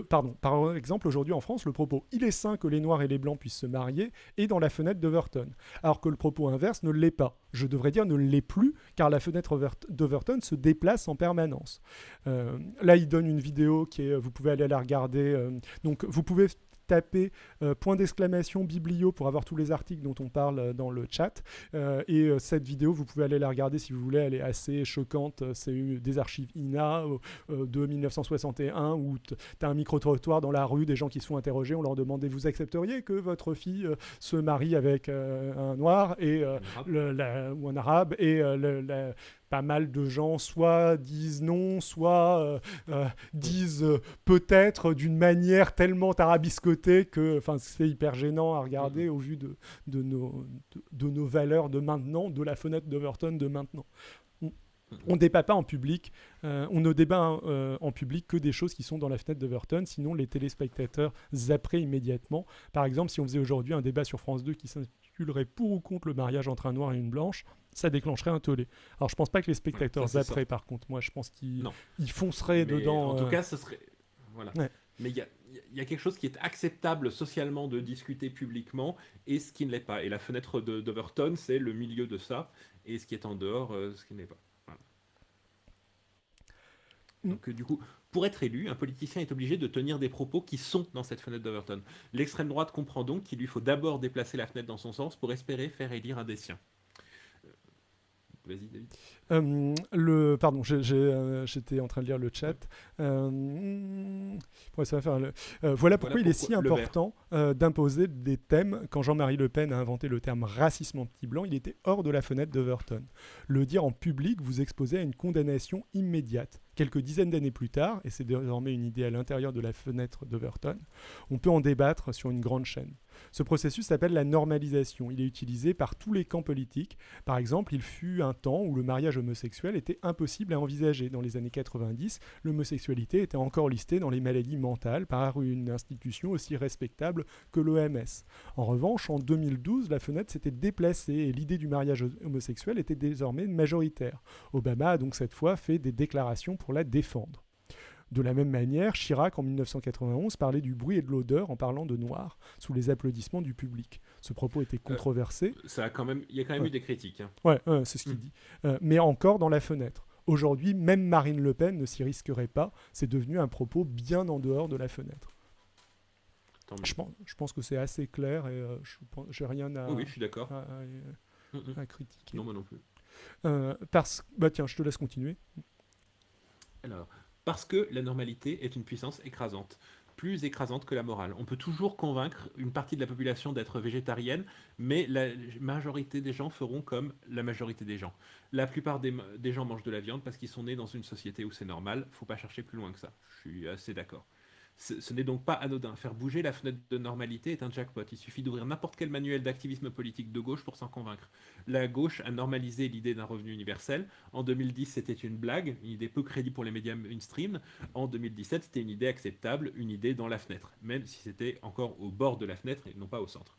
par exemple, aujourd'hui en France, le propos « il est sain que les Noirs et les Blancs puissent se marier » est dans la fenêtre d'Overton, alors que le propos inverse ne l'est pas. Je devrais dire ne l'est plus, car la fenêtre d'Overton se déplace en permanence. Là, il donne une vidéo qui est, vous pouvez aller la regarder. Donc, vous pouvez taper point d'exclamation biblio pour avoir tous les articles dont on parle dans le chat. Cette vidéo, vous pouvez aller la regarder si vous voulez, elle est assez choquante. C'est des archives INA de 1961 où tu as un micro-trottoir dans la rue, des gens qui se font interroger, on leur demande vous accepteriez que votre fille se marie avec un noir et, ou un arabe et pas mal de gens soit disent non, soit disent peut-être d'une manière tellement tarabiscotée que c'est hyper gênant à regarder au vu de nos valeurs de maintenant, de la fenêtre d'Overton de maintenant. On débat pas en public, on ne débat en public que des choses qui sont dans la fenêtre d'Overton, sinon les téléspectateurs zapperaient immédiatement. Par exemple, si on faisait aujourd'hui un débat sur France 2 qui s'intitulerait pour ou contre le mariage entre un noir et une blanche, ça déclencherait un tollé. Alors je pense pas que les spectateurs zapperaient par contre, moi je pense qu'ils fonceraient dedans. En tout cas, ce serait... Voilà. Ouais. Mais il y a quelque chose qui est acceptable socialement de discuter publiquement et ce qui ne l'est pas. Et la fenêtre d'Overton, c'est le milieu de ça, et ce qui est en dehors, ce qui n'est pas. Voilà. Donc du coup, pour être élu, un politicien est obligé de tenir des propos qui sont dans cette fenêtre d'Overton. L'extrême droite comprend donc qu'il lui faut d'abord déplacer la fenêtre dans son sens pour espérer faire élire un des siens. Vas-y, David. Pardon, j'étais en train de lire le chat. Ça va faire voilà pourquoi il est si important d'imposer des thèmes. Quand Jean-Marie Le Pen a inventé le terme racisme anti-blanc, il était hors de la fenêtre d'Overton. Le dire en public vous exposait à une condamnation immédiate. Quelques dizaines d'années plus tard, et c'est désormais une idée à l'intérieur de la fenêtre d'Overton, on peut en débattre sur une grande chaîne. Ce processus s'appelle la normalisation. Il est utilisé par tous les camps politiques. Par exemple, il fut un temps où le mariage homosexuel était impossible à envisager. Dans les années 90, l'homosexualité était encore listée dans les maladies mentales par une institution aussi respectable que l'OMS. En revanche, en 2012, la fenêtre s'était déplacée et l'idée du mariage homosexuel était désormais majoritaire. Obama a donc cette fois fait des déclarations pour la défendre. De la même manière, Chirac, en 1991, parlait du bruit et de l'odeur en parlant de noir, sous les applaudissements du public. Ce propos était controversé. Il y a quand même eu des critiques. Hein. Ouais, c'est ce qu'il dit. Mais encore dans la fenêtre. Aujourd'hui, même Marine Le Pen ne s'y risquerait pas. C'est devenu un propos bien en dehors de la fenêtre. Je pense que c'est assez clair et j'ai rien à, oui, je suis d'accord. à critiquer. Non, moi non plus. Tiens, je te laisse continuer. Alors, parce que la normalité est une puissance écrasante, plus écrasante que la morale. On peut toujours convaincre une partie de la population d'être végétarienne, mais la majorité des gens feront comme la majorité des gens. La plupart des gens mangent de la viande parce qu'ils sont nés dans une société où c'est normal. Faut pas chercher plus loin que ça. Je suis assez d'accord. Ce n'est donc pas anodin. Faire bouger la fenêtre de normalité est un jackpot. Il suffit d'ouvrir n'importe quel manuel d'activisme politique de gauche pour s'en convaincre. La gauche a normalisé l'idée d'un revenu universel. En 2010, c'était une blague, une idée peu crédible pour les médias mainstream. En 2017, c'était une idée acceptable, une idée dans la fenêtre, même si c'était encore au bord de la fenêtre et non pas au centre.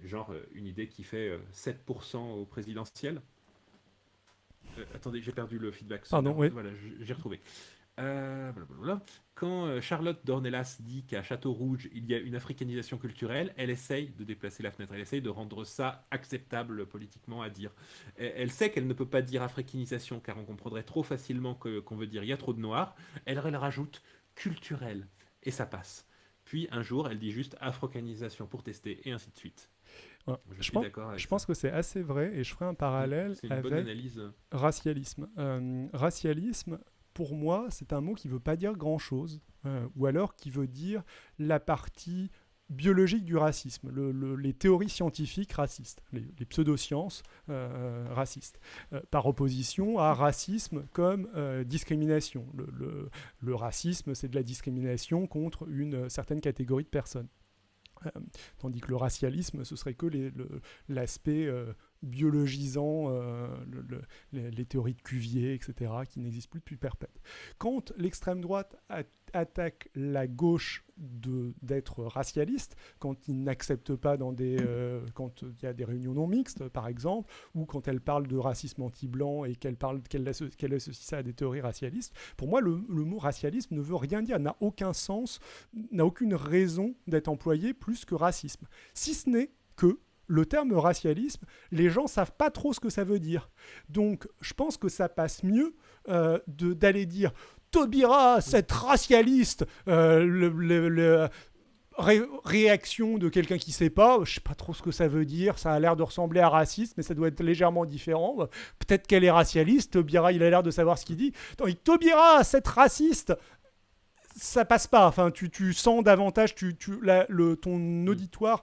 Genre une idée qui fait 7% au présidentiel. Attendez, j'ai perdu le feedback. Pardon, oui. Voilà, j'ai retrouvé. Blablabla. Quand Charlotte Dornelas dit qu'à Château-Rouge, il y a une africanisation culturelle, elle essaye de déplacer la fenêtre, elle essaye de rendre ça acceptable politiquement à dire. Elle sait qu'elle ne peut pas dire africanisation car on comprendrait trop facilement qu'on veut dire il y a trop de noirs. Elle rajoute culturelle et ça passe. Puis un jour, elle dit juste africanisation pour tester et ainsi de suite. Ouais. Je suis d'accord avec je ça. pense que c'est assez vrai et je ferai un parallèle C'est une bonne avec analyse. racialisme. Racialisme, pour moi, c'est un mot qui ne veut pas dire grand-chose, ou alors qui veut dire la partie biologique du racisme, les théories scientifiques racistes, les pseudosciences racistes, par opposition à racisme comme discrimination. Le racisme, c'est de la discrimination contre une certaine catégorie de personnes. Tandis que le racialisme, ce serait que l'aspect biologisant, les théories de Cuvier, etc., qui n'existent plus depuis perpète. Quand l'extrême droite attaque la gauche d'être racialiste, quand ils n'acceptent pas quand il y a des réunions non mixtes, par exemple, ou quand elle parle de racisme anti-blanc et qu'elle associe ça à des théories racialistes, pour moi, le mot racialisme ne veut rien dire, n'a aucun sens, n'a aucune raison d'être employé plus que racisme. Si ce n'est que le terme racialisme, les gens savent pas trop ce que ça veut dire. Donc, je pense que ça passe mieux d'aller dire Taubira, cette racialiste, réaction de quelqu'un qui sait pas, je sais pas trop ce que ça veut dire, ça a l'air de ressembler à raciste, mais ça doit être légèrement différent. Peut-être qu'elle est racialiste, Taubira, il a l'air de savoir ce qu'il dit. Taubira, cette raciste, ça passe pas. Enfin, tu sens davantage, ton auditoire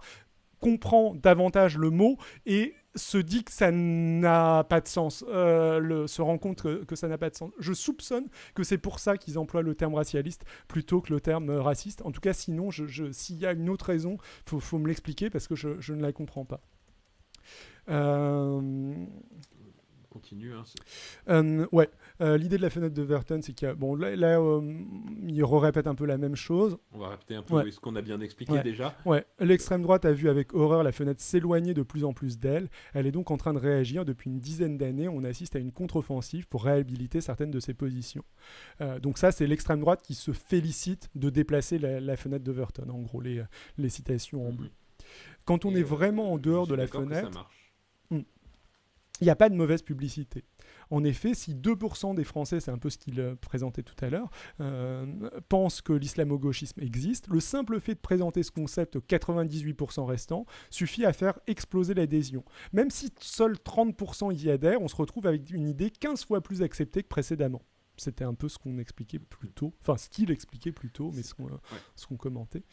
comprend davantage le mot et se dit que ça n'a pas de sens, se rend compte que ça n'a pas de sens. Je soupçonne que c'est pour ça qu'ils emploient le terme racialiste plutôt que le terme raciste. En tout cas, sinon, s'il y a une autre raison, faut me l'expliquer parce que je ne la comprends pas. Continue. Ouais. L'idée de la fenêtre de Verton, c'est qu'il y a... Bon, là il répète un peu la même chose. On va répéter un peu ce qu'on a bien expliqué déjà. Ouais. L'extrême droite a vu avec horreur la fenêtre s'éloigner de plus en plus d'elle. Elle est donc en train de réagir. Depuis une dizaine d'années, on assiste à une contre-offensive pour réhabiliter certaines de ses positions. Donc ça, c'est l'extrême droite qui se félicite de déplacer la fenêtre de Verton. En gros, les citations en bleu. Quand on est vraiment en dehors de la fenêtre... Il n'y a pas de mauvaise publicité. En effet, si 2% des Français, c'est un peu ce qu'il présentait tout à l'heure, pensent que l'islamo-gauchisme existe, le simple fait de présenter ce concept aux 98% restants suffit à faire exploser l'adhésion. Même si seuls 30% y adhèrent, on se retrouve avec une idée 15 fois plus acceptée que précédemment. C'était un peu ce qu'on expliquait plus tôt, enfin ce qu'il expliquait plus tôt, mais ce qu'on commentait.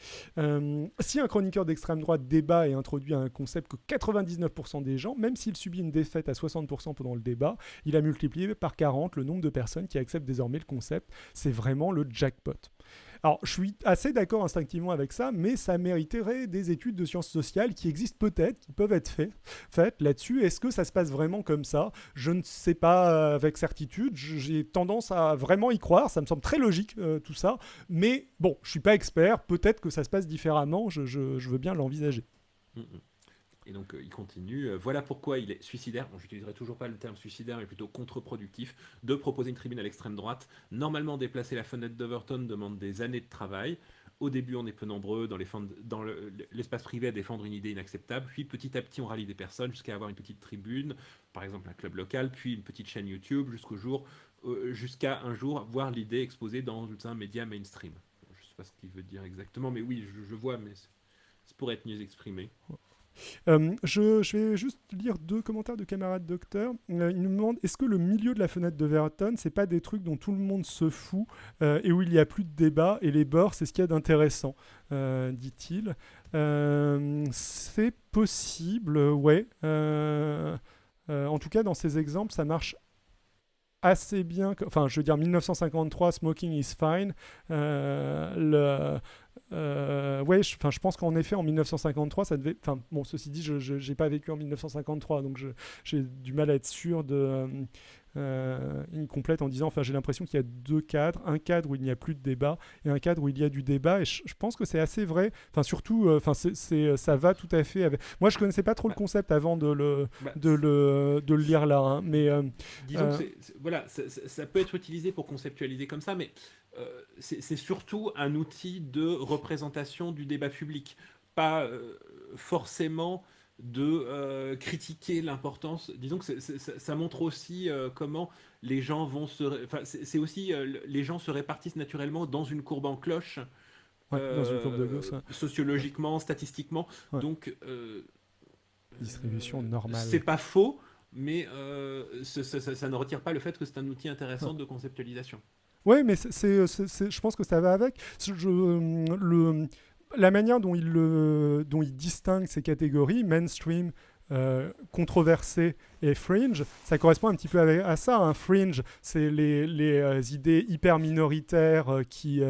Si un chroniqueur d'extrême droite débat et introduit un concept que 99% des gens, même s'il subit une défaite à 60% pendant le débat, il a multiplié par 40 le nombre de personnes qui acceptent désormais le concept. C'est vraiment le jackpot. Alors, je suis assez d'accord instinctivement avec ça, mais ça mériterait des études de sciences sociales qui existent peut-être, qui peuvent être faites là-dessus. Est-ce que ça se passe vraiment comme ça ? Je ne sais pas avec certitude. J'ai tendance à vraiment y croire. Ça me semble très logique, tout ça. Mais bon, je ne suis pas expert. Peut-être que ça se passe différemment. Je veux bien l'envisager. Et donc il continue, voilà pourquoi il est suicidaire, bon, j'utiliserai toujours pas le terme suicidaire mais plutôt contre-productif, de proposer une tribune à l'extrême droite. Normalement déplacer la fenêtre d'Overton demande des années de travail. Au début on est peu nombreux dans l'espace privé à défendre une idée inacceptable, puis petit à petit on rallie des personnes jusqu'à avoir une petite tribune, par exemple un club local, puis une petite chaîne YouTube, jusqu'à un jour voir l'idée exposée dans un média mainstream. Je ne sais pas ce qu'il veut dire exactement, mais oui, je vois, mais ça pourrait être mieux exprimé. Je vais juste lire 2 commentaires de camarades docteurs. Il nous demande, est-ce que le milieu de la fenêtre de Verton, c'est pas des trucs dont tout le monde se fout et où il n'y a plus de débat, et les bords, c'est ce qu'il y a d'intéressant, dit-il. C'est possible, ouais. En tout cas, dans ces exemples, ça marche assez bien. Enfin, je veux dire, 1953, Smoking is fine. Ouais, je pense qu'en effet, en 1953, ça devait... Enfin, bon, ceci dit, je n'ai pas vécu en 1953, donc j'ai du mal à être sûr de il complète en disant, enfin j'ai l'impression qu'il y a deux cadres, un cadre où il n'y a plus de débat et un cadre où il y a du débat, et je pense que c'est assez vrai, enfin surtout, ça va tout à fait avec... Moi je connaissais pas trop le concept avant de le lire là, hein, mais... disons que voilà, ça peut être utilisé pour conceptualiser comme ça, mais c'est surtout un outil de représentation du débat public, pas forcément de critiquer l'importance. Disons que ça montre aussi comment les gens vont c'est aussi les gens se répartissent naturellement dans une courbe en cloche, ouais, dans une courbe de Gauss, ouais. sociologiquement, statistiquement. Ouais. Donc, distribution normale. c'est pas faux, mais ça ne retire pas le fait que c'est un outil intéressant de conceptualisation. Oui, mais je pense que ça va avec. La manière dont il distingue ces catégories, mainstream, controversé et fringe, ça correspond un petit peu à ça. Un fringe, c'est les idées hyper minoritaires qui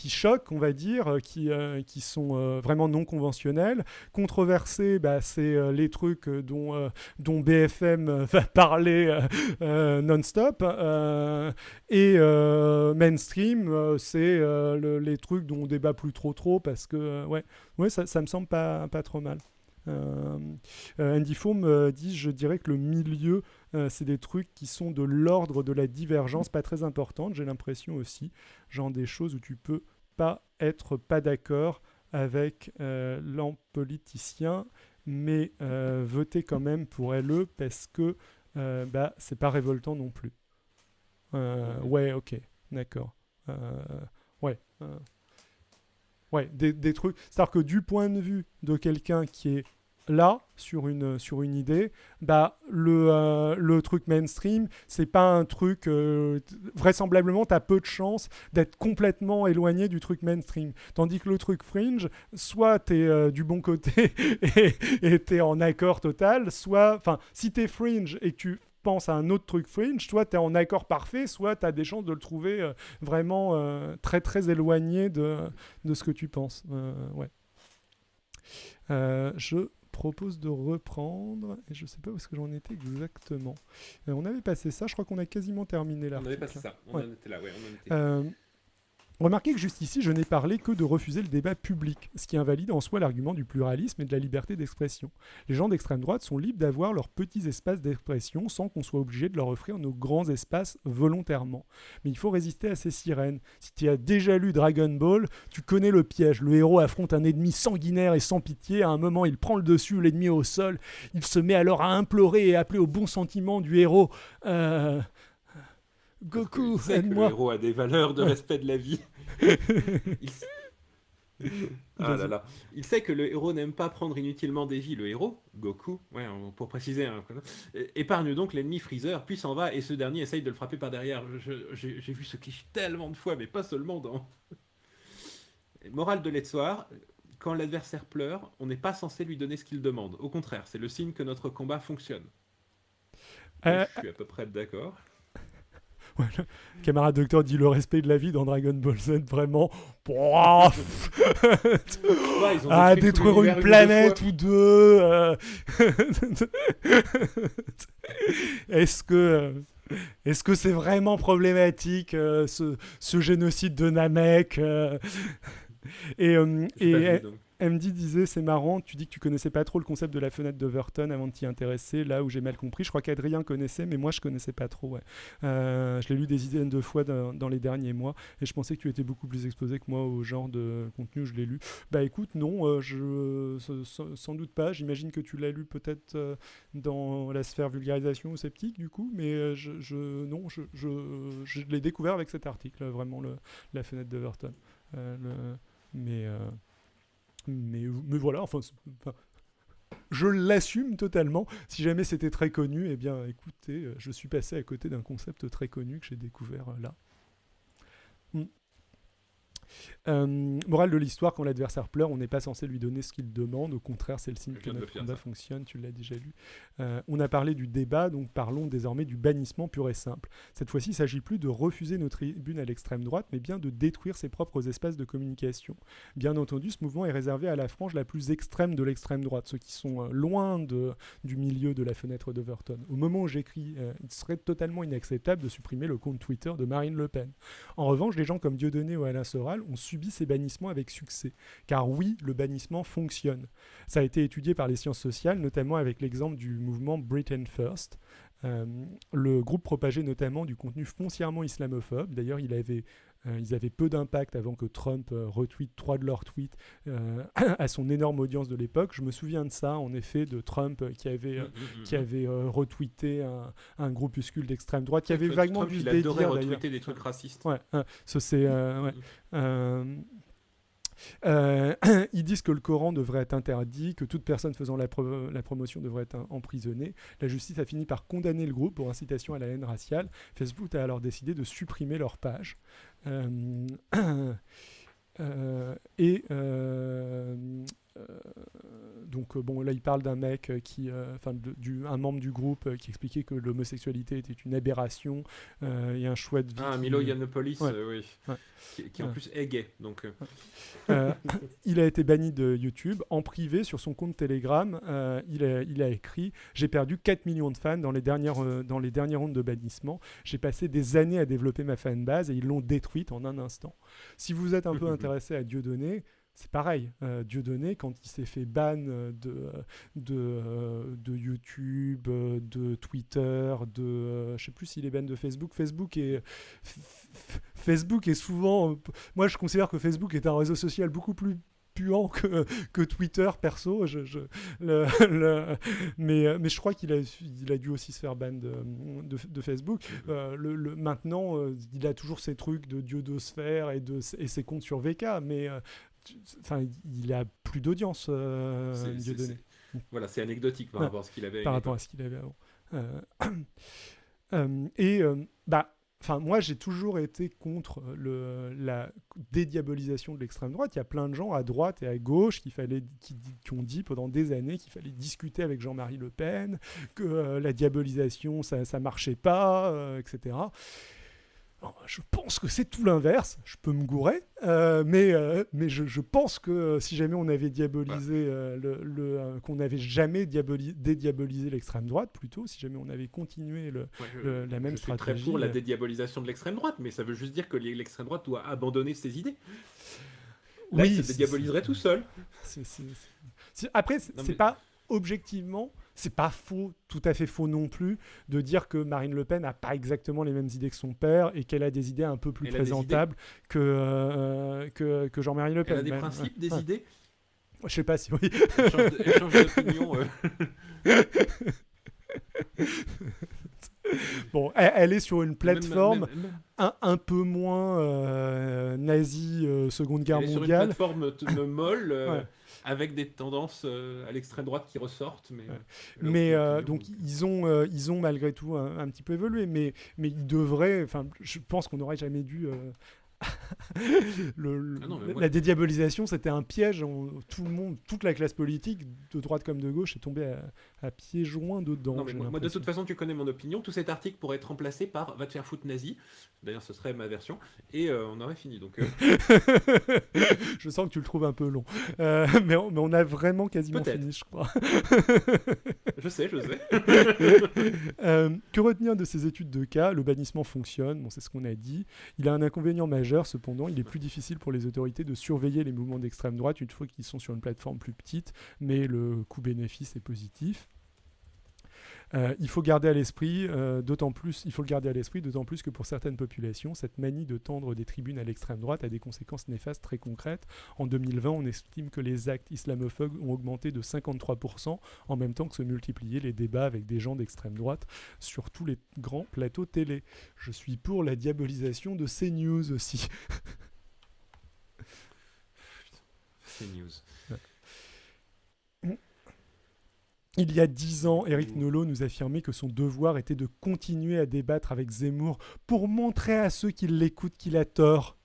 choquent, on va dire, qui sont vraiment non conventionnelles. Controversé, bah, c'est les trucs dont BFM va parler non-stop. Et mainstream, c'est les trucs dont on débat plus trop parce que ouais, ça me semble pas trop mal. Andy Foam dit, je dirais que le milieu, c'est des trucs qui sont de l'ordre de la divergence, pas très importante, j'ai l'impression aussi, genre des choses où tu peux pas être pas d'accord avec l'empoliticien, mais voter quand même pour LE parce que c'est pas révoltant non plus. Ouais, ok, d'accord. Ouais. Ouais, des trucs. C'est-à-dire que du point de vue de quelqu'un qui est là sur une idée, bah le truc mainstream, c'est pas un truc vraisemblablement t'as peu de chances d'être complètement éloigné du truc mainstream, tandis que le truc fringe, soit t'es du bon côté et t'es en accord total, soit, enfin, si t'es fringe et que tu penses à un autre truc fringe, soit t'es en accord parfait, soit t'as des chances de le trouver vraiment très très éloigné de ce que tu penses. Ouais. Je propose de reprendre, et je sais pas où est-ce que j'en étais exactement. On avait passé ça, je crois qu'on a quasiment terminé l'article. On avait passé ça, on en était là, ouais, Remarquez que juste ici, je n'ai parlé que de refuser le débat public, ce qui invalide en soi l'argument du pluralisme et de la liberté d'expression. Les gens d'extrême droite sont libres d'avoir leurs petits espaces d'expression sans qu'on soit obligé de leur offrir nos grands espaces volontairement. Mais il faut résister à ces sirènes. Si tu as déjà lu Dragon Ball, tu connais le piège. Le héros affronte un ennemi sanguinaire et sans pitié. À un moment, il prend le dessus, l'ennemi est au sol. Il se met alors à implorer et appeler au bon sentiment du héros. Goku, aide-moi. Le héros a des valeurs de respect de la vie. Ah là là. Il sait que le héros n'aime pas prendre inutilement des vies. Le héros, Goku, pour préciser, épargne donc l'ennemi Freezer, puis s'en va, et ce dernier essaye de le frapper par derrière. J'ai vu ce cliché tellement de fois, mais pas seulement dans... Morale de l'histoire, quand l'adversaire pleure, on n'est pas censé lui donner ce qu'il demande. Au contraire, c'est le signe que notre combat fonctionne. Je suis à peu près d'accord. Ouais, le camarade docteur dit le respect de la vie dans Dragon Ball Z, vraiment. Détruire une planète ou deux. Est-ce que c'est vraiment problématique ce génocide de Namek MD disait, c'est marrant, tu dis que tu connaissais pas trop le concept de la fenêtre d'Overton avant de t'y intéresser, là où j'ai mal compris. Je crois qu'Adrien connaissait, mais moi je connaissais pas trop. Ouais. Je l'ai lu des dizaines de fois dans les derniers mois, et je pensais que tu étais beaucoup plus exposé que moi au genre de contenu où je l'ai lu. Bah écoute, non, sans doute pas. J'imagine que tu l'as lu peut-être dans la sphère vulgarisation ou sceptique, du coup, mais je l'ai découvert avec cet article, vraiment, la fenêtre d'Overton. Mais voilà, je l'assume totalement. Si jamais c'était très connu, eh bien, écoutez, je suis passé à côté d'un concept très connu que j'ai découvert là. Morale de l'histoire, quand l'adversaire pleure, on n'est pas censé lui donner ce qu'il demande. Au contraire, c'est le signe Je que viens de notre le faire, combat ça. fonctionne. Tu l'as déjà lu. On a parlé du débat, donc parlons désormais du bannissement pur et simple. Cette fois-ci, il ne s'agit plus de refuser nos tribunes à l'extrême droite, mais bien de détruire ses propres espaces de communication. Bien entendu, ce mouvement est réservé à la frange la plus extrême de l'extrême droite, ceux qui sont loin du milieu de la fenêtre d'Overton. Au moment où j'écris, il serait totalement inacceptable de supprimer le compte Twitter de Marine Le Pen. En revanche, des gens comme Dieudonné ou Alain Soral ont subi ces bannissements avec succès. Car oui, le bannissement fonctionne. Ça a été étudié par les sciences sociales, notamment avec l'exemple du mouvement Britain First. Le groupe propageait notamment du contenu foncièrement islamophobe. D'ailleurs, ils avaient peu d'impact avant que Trump retweete 3 de leurs tweets à son énorme audience de l'époque. Je me souviens de ça, en effet, de Trump qui avait retweeté un groupuscule d'extrême droite, qui avait vaguement Trump, dû se il adorait dédire, retweeter d'ailleurs. des trucs racistes. Ouais, ça c'est... ouais. Ils disent que le Coran devrait être interdit, que toute personne faisant la promotion devrait être emprisonnée. La justice a fini par condamner le groupe pour incitation à la haine raciale. Facebook a alors décidé de supprimer leur page. Donc bon, là il parle d'un mec un membre du groupe qui expliquait que l'homosexualité était une aberration et un choix de vie. Milo Yiannopoulos, ouais. Oui. Ouais. Qui en plus est gay. Donc, il a été banni de YouTube. En privé, sur son compte Telegram, il a écrit « J'ai perdu 4 millions de fans dans les dernières rondes de bannissement. J'ai passé des années à développer ma fanbase et ils l'ont détruite en un instant. » Si vous êtes un peu intéressé à Dieudonné, c'est pareil. Dieudonné, quand il s'est fait ban de YouTube, de Twitter, je ne sais plus s'il est ban de Facebook. Facebook est souvent... moi, je considère que Facebook est un réseau social beaucoup plus puant que Twitter, perso. Mais je crois qu'il a dû aussi se faire ban de Facebook. Maintenant, il a toujours ses trucs de diodosphère et ses comptes sur VK, mais... il a plus d'audience, Dieudonné. Voilà, c'est anecdotique par rapport à ce qu'il avait. Par rapport à ce qu'il avait avant. Moi, j'ai toujours été contre la dédiabolisation de l'extrême droite. Il y a plein de gens à droite et à gauche qui ont dit pendant des années qu'il fallait discuter avec Jean-Marie Le Pen, que la diabolisation, ça marchait pas, etc. Alors, je pense que c'est tout l'inverse. Je peux me gourer, mais je pense que si jamais on avait diabolisé qu'on n'avait jamais dédiabolisé l'extrême droite, plutôt, si jamais on avait continué la même stratégie. Je suis très pour la dédiabolisation de l'extrême droite, mais ça veut juste dire que l'extrême droite doit abandonner ses idées. Là, il se dédiaboliserait tout seul. Après, c'est pas objectivement, c'est pas faux, tout à fait faux non plus, de dire que Marine Le Pen n'a pas exactement les mêmes idées que son père et qu'elle a des idées un peu plus présentables que Jean-Marie Le Pen. Elle a des principes, des idées. Je sais pas si oui. Elle change d'opinion. Bon, elle est sur une plateforme un peu moins nazie Seconde Guerre mondiale. Elle est sur une plateforme molle. Ouais. Avec des tendances à l'extrême droite qui ressortent. Donc ils ont malgré tout un petit peu évolué, mais ils devraient, je pense qu'on n'aurait jamais dû... la dédiabolisation, c'était un piège. Toute la classe politique, de droite comme de gauche, est tombée à pieds joints dedans. Non, mais moi, de toute façon, tu connais mon opinion. Tout cet article pourrait être remplacé par « Va te faire foutre nazi ». D'ailleurs, ce serait ma version. Et on aurait fini. Donc, je sens que tu le trouves un peu long. Mais on a vraiment quasiment fini, je crois. Je sais. Que retenir de ces études de cas? Le bannissement fonctionne, c'est ce qu'on a dit. Il a un inconvénient majeur, cependant. Il est plus difficile pour les autorités de surveiller les mouvements d'extrême droite une fois qu'ils sont sur une plateforme plus petite, mais le coût-bénéfice est positif. Il faut le garder à l'esprit, d'autant plus que pour certaines populations, cette manie de tendre des tribunes à l'extrême droite a des conséquences néfastes très concrètes. En 2020, on estime que les actes islamophobes ont augmenté de 53%, en même temps que se multipliaient les débats avec des gens d'extrême droite sur tous les grands plateaux télé. Je suis pour la diabolisation de CNews aussi. CNews. Il y a 10 ans, Éric Nolot nous affirmait que son devoir était de continuer à débattre avec Zemmour pour montrer à ceux qui l'écoutent qu'il a tort.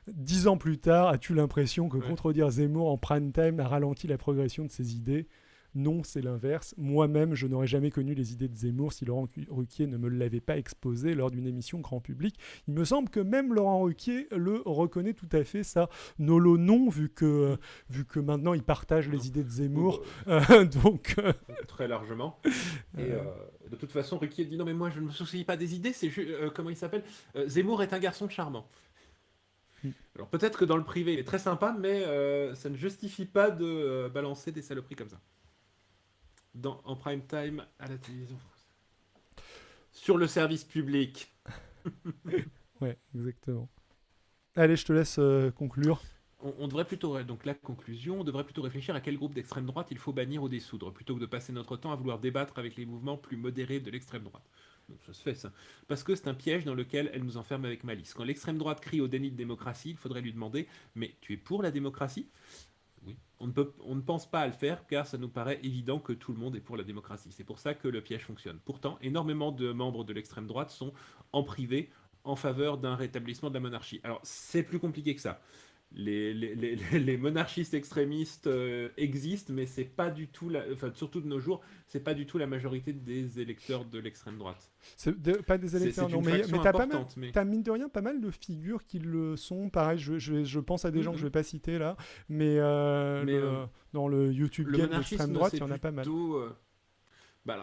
10 ans plus tard, as-tu l'impression que contredire Zemmour en prime time a ralenti la progression de ses idées ? Non, c'est l'inverse. Moi-même, je n'aurais jamais connu les idées de Zemmour si Laurent Ruquier ne me l'avait pas exposé lors d'une émission grand public. Il me semble que même Laurent Ruquier le reconnaît tout à fait, ça. Nolo non, vu que maintenant il partage les idées de Zemmour. Donc, très largement. Et de toute façon, Ruquier dit non mais moi je ne me soucie pas des idées, c'est comment il s'appelle Zemmour est un garçon charmant. Alors peut-être que dans le privé il est très sympa, mais ça ne justifie pas de balancer des saloperies comme ça. En prime time à la télévision française. Sur le service public. Ouais, exactement. Allez, je te laisse conclure. On devrait plutôt, donc la conclusion, on devrait plutôt réfléchir à quel groupe d'extrême droite il faut bannir ou dissoudre, plutôt que de passer notre temps à vouloir débattre avec les mouvements plus modérés de l'extrême droite. Donc ça se fait ça. Parce que c'est un piège dans lequel elle nous enferme avec malice. Quand l'extrême droite crie au déni de démocratie, il faudrait lui demander « Mais tu es pour la démocratie ?» Oui. On ne pense pas à le faire car ça nous paraît évident que tout le monde est pour la démocratie. C'est pour ça que le piège fonctionne. Pourtant, énormément de membres de l'extrême droite sont en privé en faveur d'un rétablissement de la monarchie. Alors, c'est plus compliqué que ça. Les monarchistes extrémistes existent, mais c'est pas du tout, surtout de nos jours, c'est pas du tout la majorité des électeurs de l'extrême droite. Pas des électeurs, non, mais t'as mine de rien pas mal de figures qui le sont. Pareil, je pense à des gens que je vais pas citer là, mais dans le YouTube game de l'extrême droite, il y en a pas mal.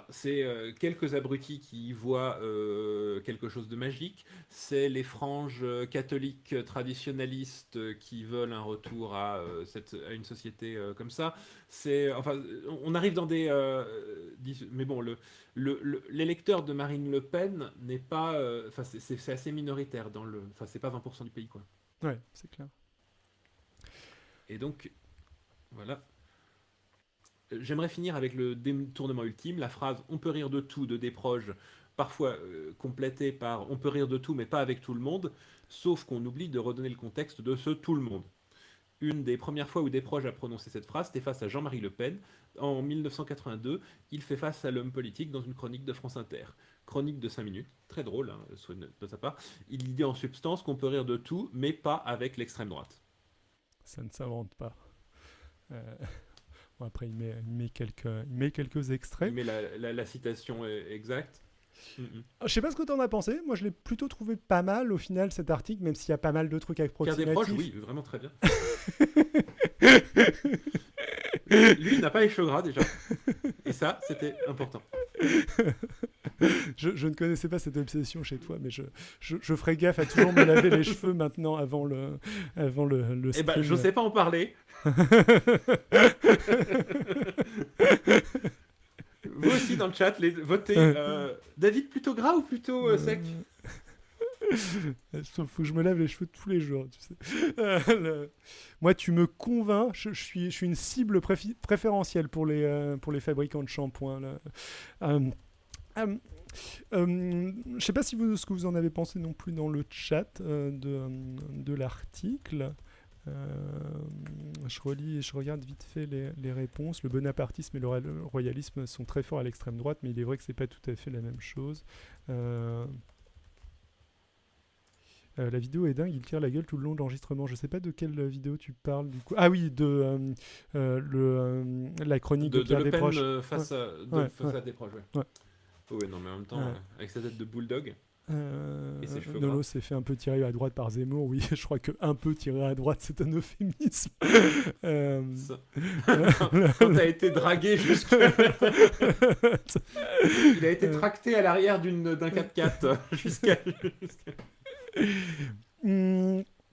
C'est quelques abrutis qui y voient quelque chose de magique. C'est les franges catholiques traditionnalistes qui veulent un retour à une société comme ça. On arrive dans des... mais bon, l'électeur de Marine Le Pen n'est pas... c'est assez minoritaire. C'est pas 20% du pays, quoi. Ouais, c'est clair. Et donc, voilà. J'aimerais finir avec le détournement ultime, la phrase « on peut rire de tout » de Desproges, parfois complétée par « on peut rire de tout mais pas avec tout le monde », sauf qu'on oublie de redonner le contexte de ce « tout le monde ». Une des premières fois où Desproges a prononcé cette phrase, c'était face à Jean-Marie Le Pen. En 1982, il fait face à l'homme politique dans une chronique de France Inter. Chronique de 5 minutes, très drôle de sa part. Il dit en substance qu'on peut rire de tout, mais pas avec l'extrême droite. Ça ne s'invente pas. Bon, après, il met quelques extraits. Il met la citation exacte. Je sais pas ce que tu en as pensé. Moi, je l'ai plutôt trouvé pas mal au final, cet article, même s'il y a pas mal de trucs approximatifs. Pierre Desproges, oui, vraiment très bien. Lui, il n'a pas les cheveux gras déjà. Et ça, c'était important. Je ne connaissais pas cette obsession chez toi, mais je ferai gaffe à toujours me laver les cheveux maintenant avant le stream. Eh ben, je sais pas en parler. Vous aussi dans le chat, votez. David, plutôt gras ou plutôt sec? Il faut que je me lave les cheveux tous les jours, tu sais. Moi, tu me convaincs. Je suis une cible préférentielle pour les fabricants de shampoing. Je sais pas ce que vous en avez pensé non plus dans le chat de l'article. Je relis et je regarde vite fait les réponses. Le bonapartisme et le royalisme sont très forts à l'extrême droite, mais il est vrai que c'est pas tout à fait la même chose. La vidéo est dingue, il tire la gueule tout le long de l'enregistrement. Je sais pas de quelle vidéo tu parles du coup. Ah oui, la chronique de Pierre Desproges. Face à Desproges, ouais. Ouais, non, mais en même temps, avec sa tête de bulldog. Et ses cheveux Nolo s'est fait un peu tirer à droite par Zemmour. Oui, je crois que un peu tirer à droite, c'est un euphémisme. Quand t'as été dragué jusqu'à... Il a été tracté à l'arrière d'un 4x4 jusqu'à...